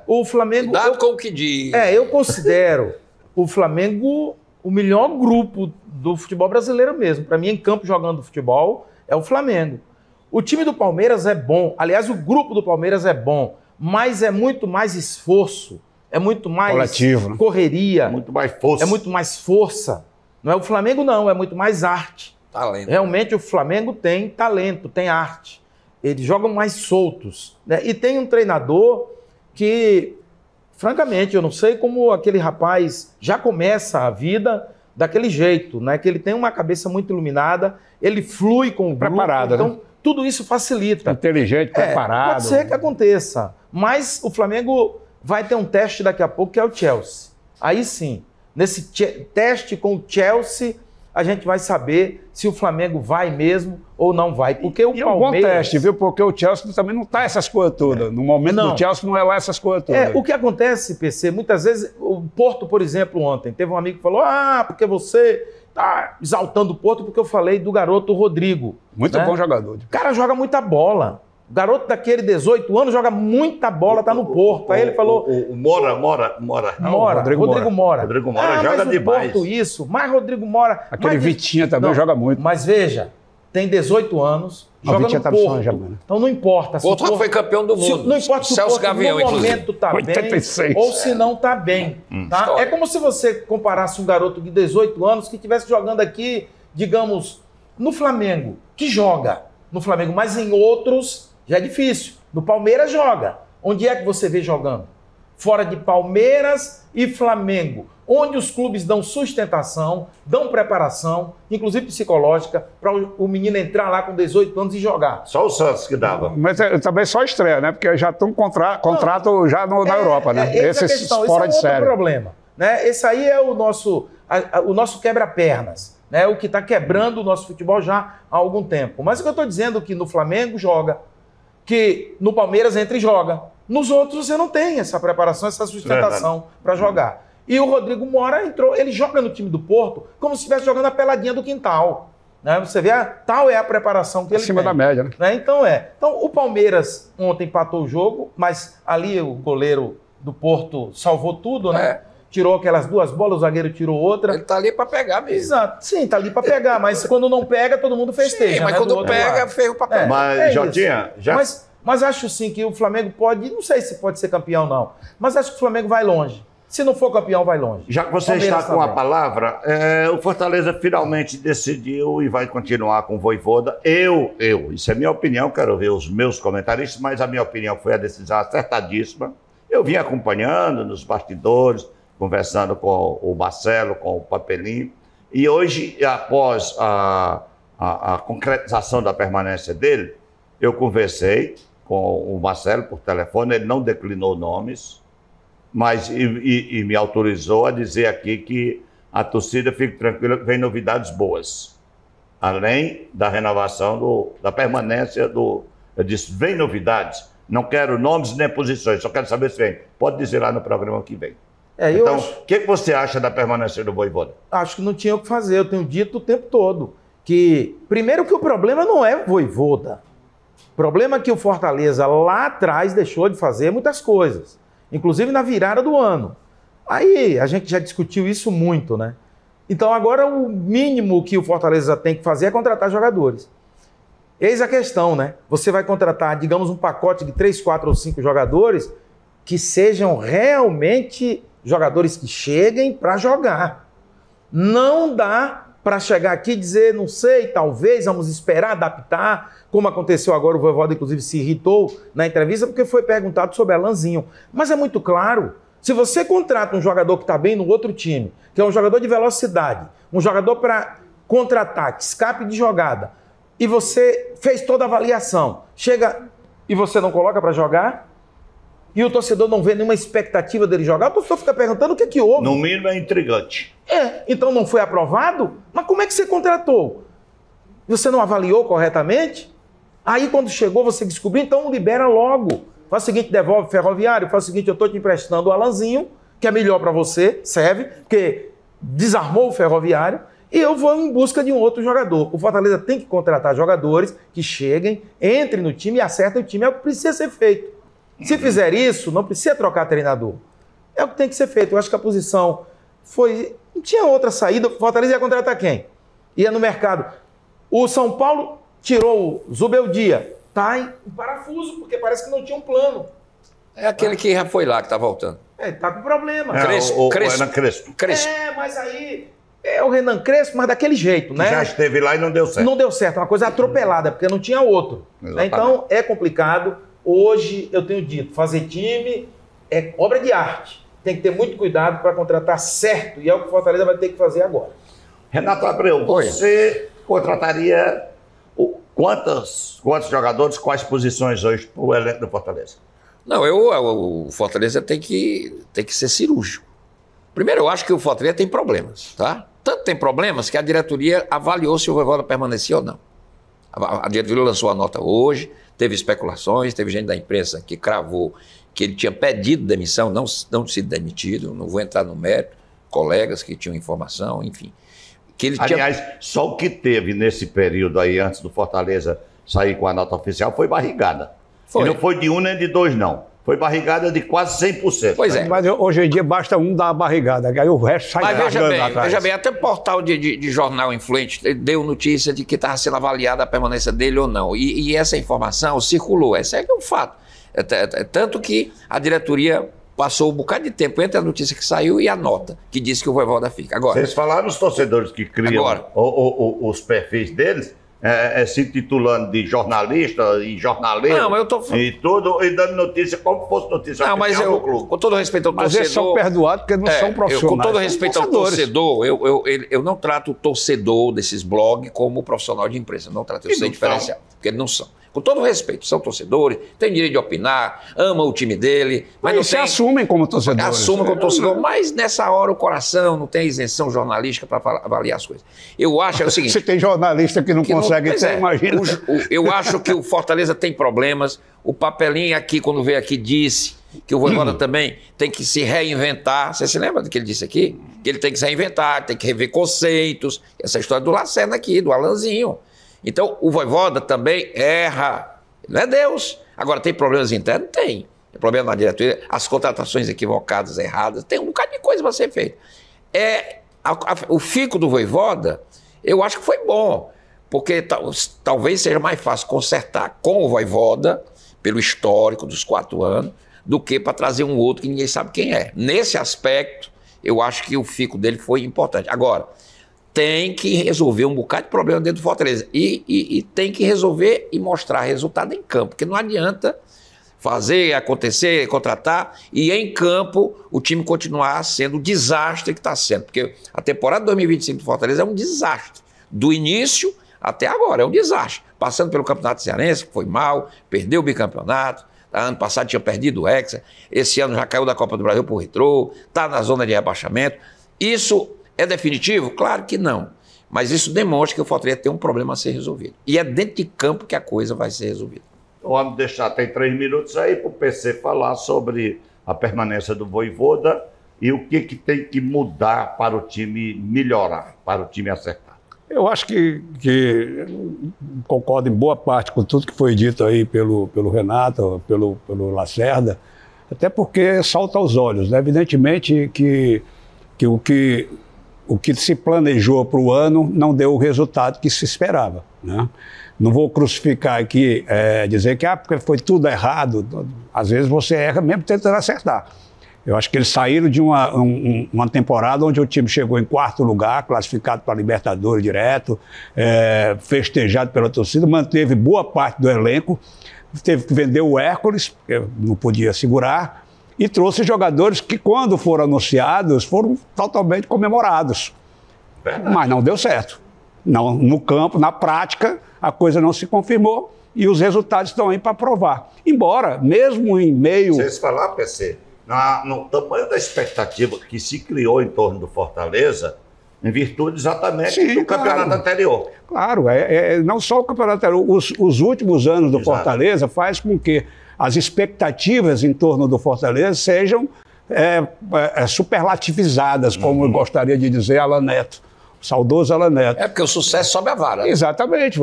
[SPEAKER 5] O Flamengo...
[SPEAKER 4] Cuidado com o que diz.
[SPEAKER 5] Eu considero o Flamengo o melhor grupo do futebol brasileiro mesmo. Para mim, em campo jogando futebol, é o Flamengo. O time do Palmeiras é bom. Aliás, o grupo do Palmeiras é bom. Mas é muito mais esforço. É muito mais
[SPEAKER 3] coletivo, né?
[SPEAKER 5] Correria.
[SPEAKER 1] Muito mais força.
[SPEAKER 5] É muito mais força. Não é o Flamengo, não. É muito mais arte.
[SPEAKER 4] Talento.
[SPEAKER 5] Realmente o Flamengo tem talento, tem arte. Eles jogam mais soltos, né? E tem um treinador que, francamente, eu não sei como aquele rapaz já começa a vida daquele jeito, né? Que ele tem uma cabeça muito iluminada, ele flui com o grupo,
[SPEAKER 3] preparado,
[SPEAKER 5] então
[SPEAKER 3] né?
[SPEAKER 5] tudo isso facilita.
[SPEAKER 3] Inteligente, preparado.
[SPEAKER 5] Pode ser que aconteça, mas o Flamengo vai ter um teste daqui a pouco que é o Chelsea. Aí sim, nesse teste com o Chelsea, a gente vai saber se o Flamengo vai mesmo ou não vai. Porque o Palmeiras...
[SPEAKER 3] É um bom teste, viu? Porque o Chelsea também não tá essas coisas todas. No momento do Chelsea não é lá essas coisas todas.
[SPEAKER 5] O que acontece, PC, muitas vezes, o Porto, por exemplo, ontem, teve um amigo que falou, porque você tá exaltando o Porto porque eu falei do garoto Rodrigo.
[SPEAKER 3] Muito bom jogador.
[SPEAKER 5] O cara joga muita bola. O garoto daquele 18 anos joga muita bola, tá no Porto. Aí ele falou...
[SPEAKER 1] O Mora.
[SPEAKER 5] Rodrigo Mora.
[SPEAKER 1] Rodrigo Mora joga
[SPEAKER 5] mas
[SPEAKER 1] demais.
[SPEAKER 5] Porto isso, mas Rodrigo Mora...
[SPEAKER 3] Aquele Vitinha também joga muito.
[SPEAKER 5] Mas veja, tem 18 anos, joga
[SPEAKER 3] Vitinha
[SPEAKER 5] no
[SPEAKER 3] tá
[SPEAKER 5] Porto. Então não importa.
[SPEAKER 4] Porto já foi campeão do mundo.
[SPEAKER 5] Não importa se o
[SPEAKER 4] Celso
[SPEAKER 5] Porto
[SPEAKER 4] Gavião,
[SPEAKER 5] no momento tá
[SPEAKER 3] 86.
[SPEAKER 5] bem ou se não tá bem. Tá? É como se você comparasse um garoto de 18 anos que estivesse jogando aqui, digamos, no Flamengo, que joga no Flamengo, mas em outros já é difícil. No Palmeiras joga. Onde é que você vê jogando? Fora de Palmeiras e Flamengo, onde os clubes dão sustentação, dão preparação, inclusive psicológica, para o menino entrar lá com 18 anos e jogar.
[SPEAKER 1] Só o Santos que dava.
[SPEAKER 3] Mas também só estreia, né? Porque já estão contrato já na Europa, né?
[SPEAKER 5] Esses fora de série. Esse é outro problema. Né? Esse aí é o nosso quebra-pernas. Né? O que está quebrando o nosso futebol já há algum tempo. Mas o que eu estou dizendo é que no Flamengo joga, que no Palmeiras entra e joga. Nos outros você não tem essa preparação, essa sustentação para jogar. E o Rodrigo Mora entrou, ele joga no time do Porto como se estivesse jogando a peladinha do quintal. Né? Você vê, tal é a preparação que ele tem.
[SPEAKER 3] Acima da média, né?
[SPEAKER 5] Então o Palmeiras ontem empatou o jogo, mas ali o goleiro do Porto salvou tudo, né? Tirou aquelas duas bolas, o zagueiro tirou outra.
[SPEAKER 4] Ele tá ali para pegar mesmo.
[SPEAKER 5] Exato. Sim, tá ali para pegar, mas quando não pega, todo mundo festeja.
[SPEAKER 4] Sim, mas
[SPEAKER 5] né?
[SPEAKER 4] quando pega, ferro para pegar.
[SPEAKER 1] Mas, Jotinha, já...
[SPEAKER 5] Mas acho sim que o Flamengo pode, não sei se pode ser campeão não, mas acho que o Flamengo vai longe. Se não for campeão, vai longe.
[SPEAKER 1] Já que você está com a palavra, o Fortaleza finalmente decidiu e vai continuar com o Vojvoda. Isso é minha opinião, quero ver os meus comentaristas, mas a minha opinião foi a decisão acertadíssima. Eu vim acompanhando nos bastidores, conversando com o Marcelo, com o Papelinho, e hoje, após a concretização da permanência dele, eu conversei com o Marcelo por telefone, ele não declinou nomes, mas e me autorizou a dizer aqui que a torcida, fique tranquila, que vem novidades boas. Além da renovação, da permanência eu disse, vem novidades, não quero nomes nem posições, só quero saber se vem. Pode dizer lá no programa que vem. Então, o que você acha da permanência do Vojvoda?
[SPEAKER 5] Acho que não tinha o que fazer, eu tenho dito o tempo todo. Que, primeiro que o problema não é Vojvoda. O problema é que o Fortaleza lá atrás deixou de fazer muitas coisas. Inclusive na virada do ano. Aí a gente já discutiu isso muito, né? Então agora o mínimo que o Fortaleza tem que fazer é contratar jogadores. Eis a questão, né? Você vai contratar, digamos, um pacote de 3, 4 ou 5 jogadores que sejam realmente jogadores que cheguem para jogar. Não dá para chegar aqui e dizer, não sei, talvez, vamos esperar, adaptar, como aconteceu agora, o Vojvoda, inclusive, se irritou na entrevista, porque foi perguntado sobre Alanzinho. Mas é muito claro, se você contrata um jogador que está bem no outro time, que é um jogador de velocidade, um jogador para contra-ataque, escape de jogada, e você fez toda a avaliação, chega e você não coloca para jogar, e o torcedor não vê nenhuma expectativa dele jogar, o torcedor fica perguntando o que é que houve.
[SPEAKER 1] No mínimo é intrigante.
[SPEAKER 5] Então não foi aprovado? Mas como é que você contratou? Você não avaliou corretamente? Aí quando chegou você descobriu, então libera logo. Faz o seguinte, devolve o Ferroviário, faz o seguinte, eu estou te emprestando o Alanzinho, que é melhor para você, serve, porque desarmou o Ferroviário, e eu vou em busca de um outro jogador. O Fortaleza tem que contratar jogadores que cheguem, entrem no time e acertem o time. É o que precisa ser feito. Se fizer isso, não precisa trocar treinador. É o que tem que ser feito. Eu acho que a posição foi... Não tinha outra saída. O Fortaleza ia contratar quem? Ia no mercado. O São Paulo tirou o Zubeldia. Está em parafuso, porque parece que não tinha um plano.
[SPEAKER 4] É aquele que já foi lá, que está voltando.
[SPEAKER 5] Está com problema.
[SPEAKER 1] O Renan Crespo.
[SPEAKER 5] Mas aí... É o Renan Crespo, mas daquele jeito, né?
[SPEAKER 1] Já esteve lá e não deu certo.
[SPEAKER 5] Não deu certo. Uma coisa atropelada, porque não tinha outro. Né? Então, é complicado. Hoje, eu tenho dito, fazer time é obra de arte. Tem que ter muito cuidado para contratar certo. E é o que o Fortaleza vai ter que fazer agora.
[SPEAKER 1] Renato Abreu, você contrataria quantos jogadores, quais posições hoje para o elenco do Fortaleza?
[SPEAKER 4] Não, o Fortaleza tem que ser cirúrgico. Primeiro, eu acho que o Fortaleza tem problemas, tá? Tanto tem problemas que a diretoria avaliou se o Vojvoda permanecia ou não. A diretoria lançou a nota hoje, teve especulações, teve gente da imprensa que cravou que ele tinha pedido demissão, não sido demitido, não vou entrar no mérito, colegas que tinham informação, enfim. Que ele
[SPEAKER 1] Aliás, só o que teve nesse período aí, antes do Fortaleza sair com a nota oficial, foi barrigada.
[SPEAKER 4] Foi.
[SPEAKER 1] E não foi de um nem de dois, não. Foi barrigada de quase 100%.
[SPEAKER 4] Pois é.
[SPEAKER 3] Mas hoje em dia basta um dar a barrigada, aí o resto sai rasgando atrás.
[SPEAKER 4] Veja bem, até portal de jornal influente deu notícia de que estava sendo avaliada a permanência dele ou não. E essa informação circulou, esse é um fato. Tanto que a diretoria passou um bocado de tempo entre a notícia que saiu e a nota, que disse que o Vojvoda fica. Agora,
[SPEAKER 1] vocês falaram os torcedores que criam os perfis deles, se titulando de jornalista e jornaleiro,
[SPEAKER 4] não, eu tô...
[SPEAKER 1] e tudo, e dando notícia como se fosse notícia
[SPEAKER 4] não, mas
[SPEAKER 1] do clube.
[SPEAKER 4] Com todo respeito ao torcedor...
[SPEAKER 3] Mas eles são perdoados porque não são profissionais.
[SPEAKER 4] Com todo respeito ao torcedor, eu não trato o torcedor desses blogs como profissional de imprensa, não trato, eu sei diferenciar, porque eles não são. Com todo respeito, são torcedores, têm direito de opinar, amam o time dele, mas não
[SPEAKER 3] se assumem como torcedores.
[SPEAKER 4] Assumem como torcedor, mas nessa hora o coração não tem isenção jornalística para avaliar as coisas. Eu acho o seguinte...
[SPEAKER 3] Se tem jornalista que não consegue ter, imagina.
[SPEAKER 4] Eu acho que o Fortaleza tem problemas, o papelinho aqui, quando veio aqui, disse que o Vojvoda também tem que se reinventar. Você se lembra do que ele disse aqui? Que ele tem que se reinventar, tem que rever conceitos, essa história do Lacerda aqui, do Alanzinho. Então, o Vojvoda também erra. Não é Deus. Agora, tem problemas internos? Tem. Tem problema na diretoria, as contratações equivocadas, erradas, tem um bocado de coisa para ser feita. O fico do Vojvoda, eu acho que foi bom, porque talvez seja mais fácil consertar com o Vojvoda, pelo histórico dos 4 anos, do que para trazer um outro que ninguém sabe quem é. Nesse aspecto, eu acho que o fico dele foi importante. Agora, tem que resolver um bocado de problema dentro do Fortaleza. E tem que resolver e mostrar resultado em campo. Porque não adianta fazer, acontecer, contratar e em campo o time continuar sendo o desastre que está sendo. Porque a temporada 2025 do Fortaleza é um desastre. Do início até agora é um desastre. Passando pelo Campeonato Cearense, que foi mal, perdeu o bicampeonato. Ano passado tinha perdido o Hexa. Esse ano já caiu da Copa do Brasil por retrô. Está na zona de rebaixamento. Isso... é definitivo? Claro que não. Mas isso demonstra que o Fortaleza tem um problema a ser resolvido. E é dentro de campo que a coisa vai ser resolvida.
[SPEAKER 1] Vamos deixar, tem 3 minutos aí para o PC falar sobre a permanência do Vojvoda e o que tem que mudar para o time melhorar, para o time acertar.
[SPEAKER 3] Eu acho que concordo em boa parte com tudo que foi dito aí pelo Renato, pelo Lacerda, até porque salta aos olhos, né? Evidentemente que o que se planejou para o ano não deu o resultado que se esperava, né? Não vou crucificar aqui, dizer que porque foi tudo errado. Às vezes você erra mesmo tentando acertar. Eu acho que eles saíram de uma temporada onde o time chegou em 4º lugar, classificado para a Libertadores direto, festejado pela torcida, manteve boa parte do elenco, teve que vender o Hércules, porque não podia segurar, e trouxe jogadores que, quando foram anunciados, foram totalmente comemorados. Mas não deu certo. Não, no campo, na prática, a coisa não se confirmou e os resultados estão aí para provar. Embora, mesmo em meio...
[SPEAKER 1] Vocês falaram, PC, no tamanho da expectativa que se criou em torno do Fortaleza, em virtude exatamente do campeonato anterior.
[SPEAKER 3] Claro, não só o campeonato anterior, os últimos anos do Fortaleza faz com que as expectativas em torno do Fortaleza sejam superlativizadas, como eu gostaria de dizer Alan Neto. Saudoso Alan Neto.
[SPEAKER 4] É porque o sucesso sobe a vara. Né?
[SPEAKER 3] Exatamente.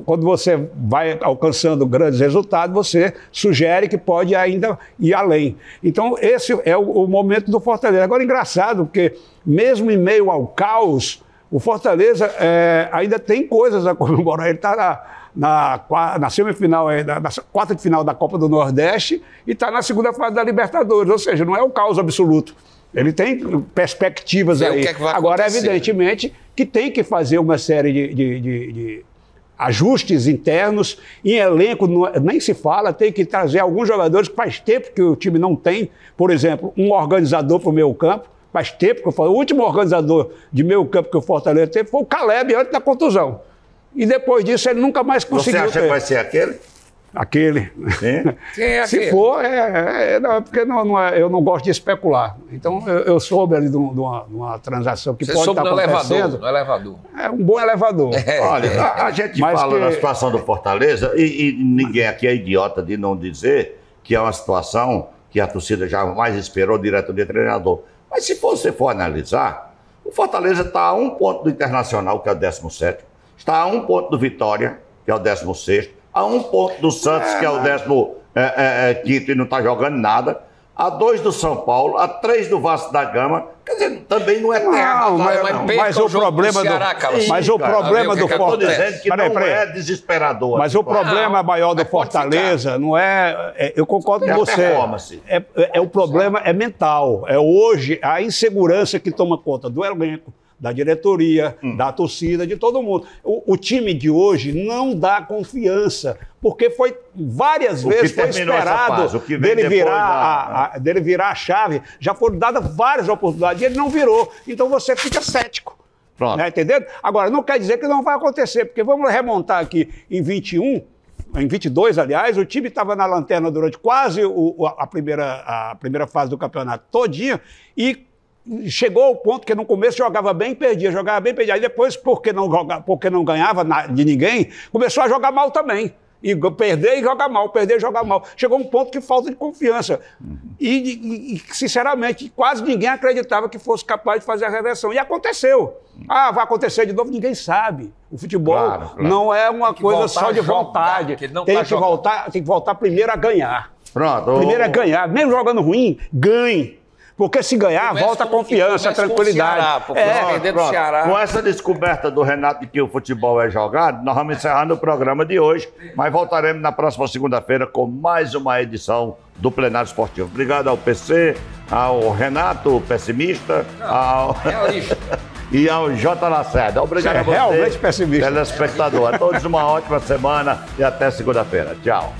[SPEAKER 3] Quando você vai alcançando grandes resultados, você sugere que pode ainda ir além. Então, esse é o momento do Fortaleza. Agora, engraçado, porque mesmo em meio ao caos, o Fortaleza ainda tem coisas a comemorar. Ele está na semifinal, na quarta de final da Copa do Nordeste e está na segunda fase da Libertadores. Ou seja, não é o caos absoluto. Ele tem perspectivas aí. Agora, evidentemente, que tem que fazer uma série de ajustes internos. Em elenco, nem se fala, tem que trazer alguns jogadores que faz tempo que o time não tem. Por exemplo, um organizador para o meio campo. Faz tempo que eu falo. O último organizador de meio campo que o Fortaleza teve foi o Caleb, antes da contusão. E depois disso, ele nunca mais conseguiu.
[SPEAKER 1] Você acha que vai ser aquele?
[SPEAKER 3] Aquele.
[SPEAKER 4] Quem é
[SPEAKER 3] Se
[SPEAKER 4] aquele?
[SPEAKER 3] for, porque eu não gosto de especular. Então, eu soube ali de uma transação que pode estar acontecendo.
[SPEAKER 4] No elevador.
[SPEAKER 3] É um bom elevador.
[SPEAKER 1] Olha, a gente fala na situação do Fortaleza e ninguém aqui é idiota de não dizer que é uma situação que a torcida jamais esperou direto de treinador. Mas se você for analisar, o Fortaleza está a 1 ponto do Internacional, que é o 17º, está a 1 ponto do Vitória, que é o 16º, a 1 ponto do Santos, que é o 15º e não está jogando nada, a 2 do São Paulo, a 3 do Vasco da Gama. Quer dizer, também não é terra.
[SPEAKER 3] Mas o problema do Fortaleza...
[SPEAKER 1] que não é desesperador.
[SPEAKER 3] Mas o problema maior do Fortaleza não é... Eu concordo com você. O problema é mental. É hoje a insegurança que toma conta do elenco, da diretoria, da torcida, de todo mundo. O time de hoje não dá confiança, porque foi várias vezes foi esperado dele virar a chave. Já foram dadas várias oportunidades e ele não virou. Então você fica cético. Né, entendendo? Agora, não quer dizer que não vai acontecer, porque vamos remontar aqui em 21, em 22, aliás, o time estava na lanterna durante quase a primeira fase do campeonato todinha e chegou ao ponto que no começo jogava bem, perdia, jogava bem, perdia. Aí depois, porque não ganhava de ninguém, começou a jogar mal também. E perder e jogar mal, perder e jogar mal. Chegou um ponto que falta de confiança. E, sinceramente, quase ninguém acreditava que fosse capaz de fazer a reversão. E aconteceu. Vai acontecer de novo? Ninguém sabe. O futebol não é uma coisa só de vontade. Tem que voltar primeiro a ganhar. Primeiro a ganhar. Mesmo jogando ruim, ganhe. Porque se ganhar, volta a confiança, a tranquilidade.
[SPEAKER 1] Com essa descoberta do Renato de que o futebol é jogado, nós vamos encerrando o programa de hoje, mas voltaremos na próxima segunda-feira com mais uma edição do Plenário Esportivo. Obrigado ao PC, ao Renato, pessimista, e ao J. Lacerda. Obrigado a você,
[SPEAKER 3] realmente pessimista.
[SPEAKER 1] telespectador. A todos uma ótima semana e até segunda-feira. Tchau.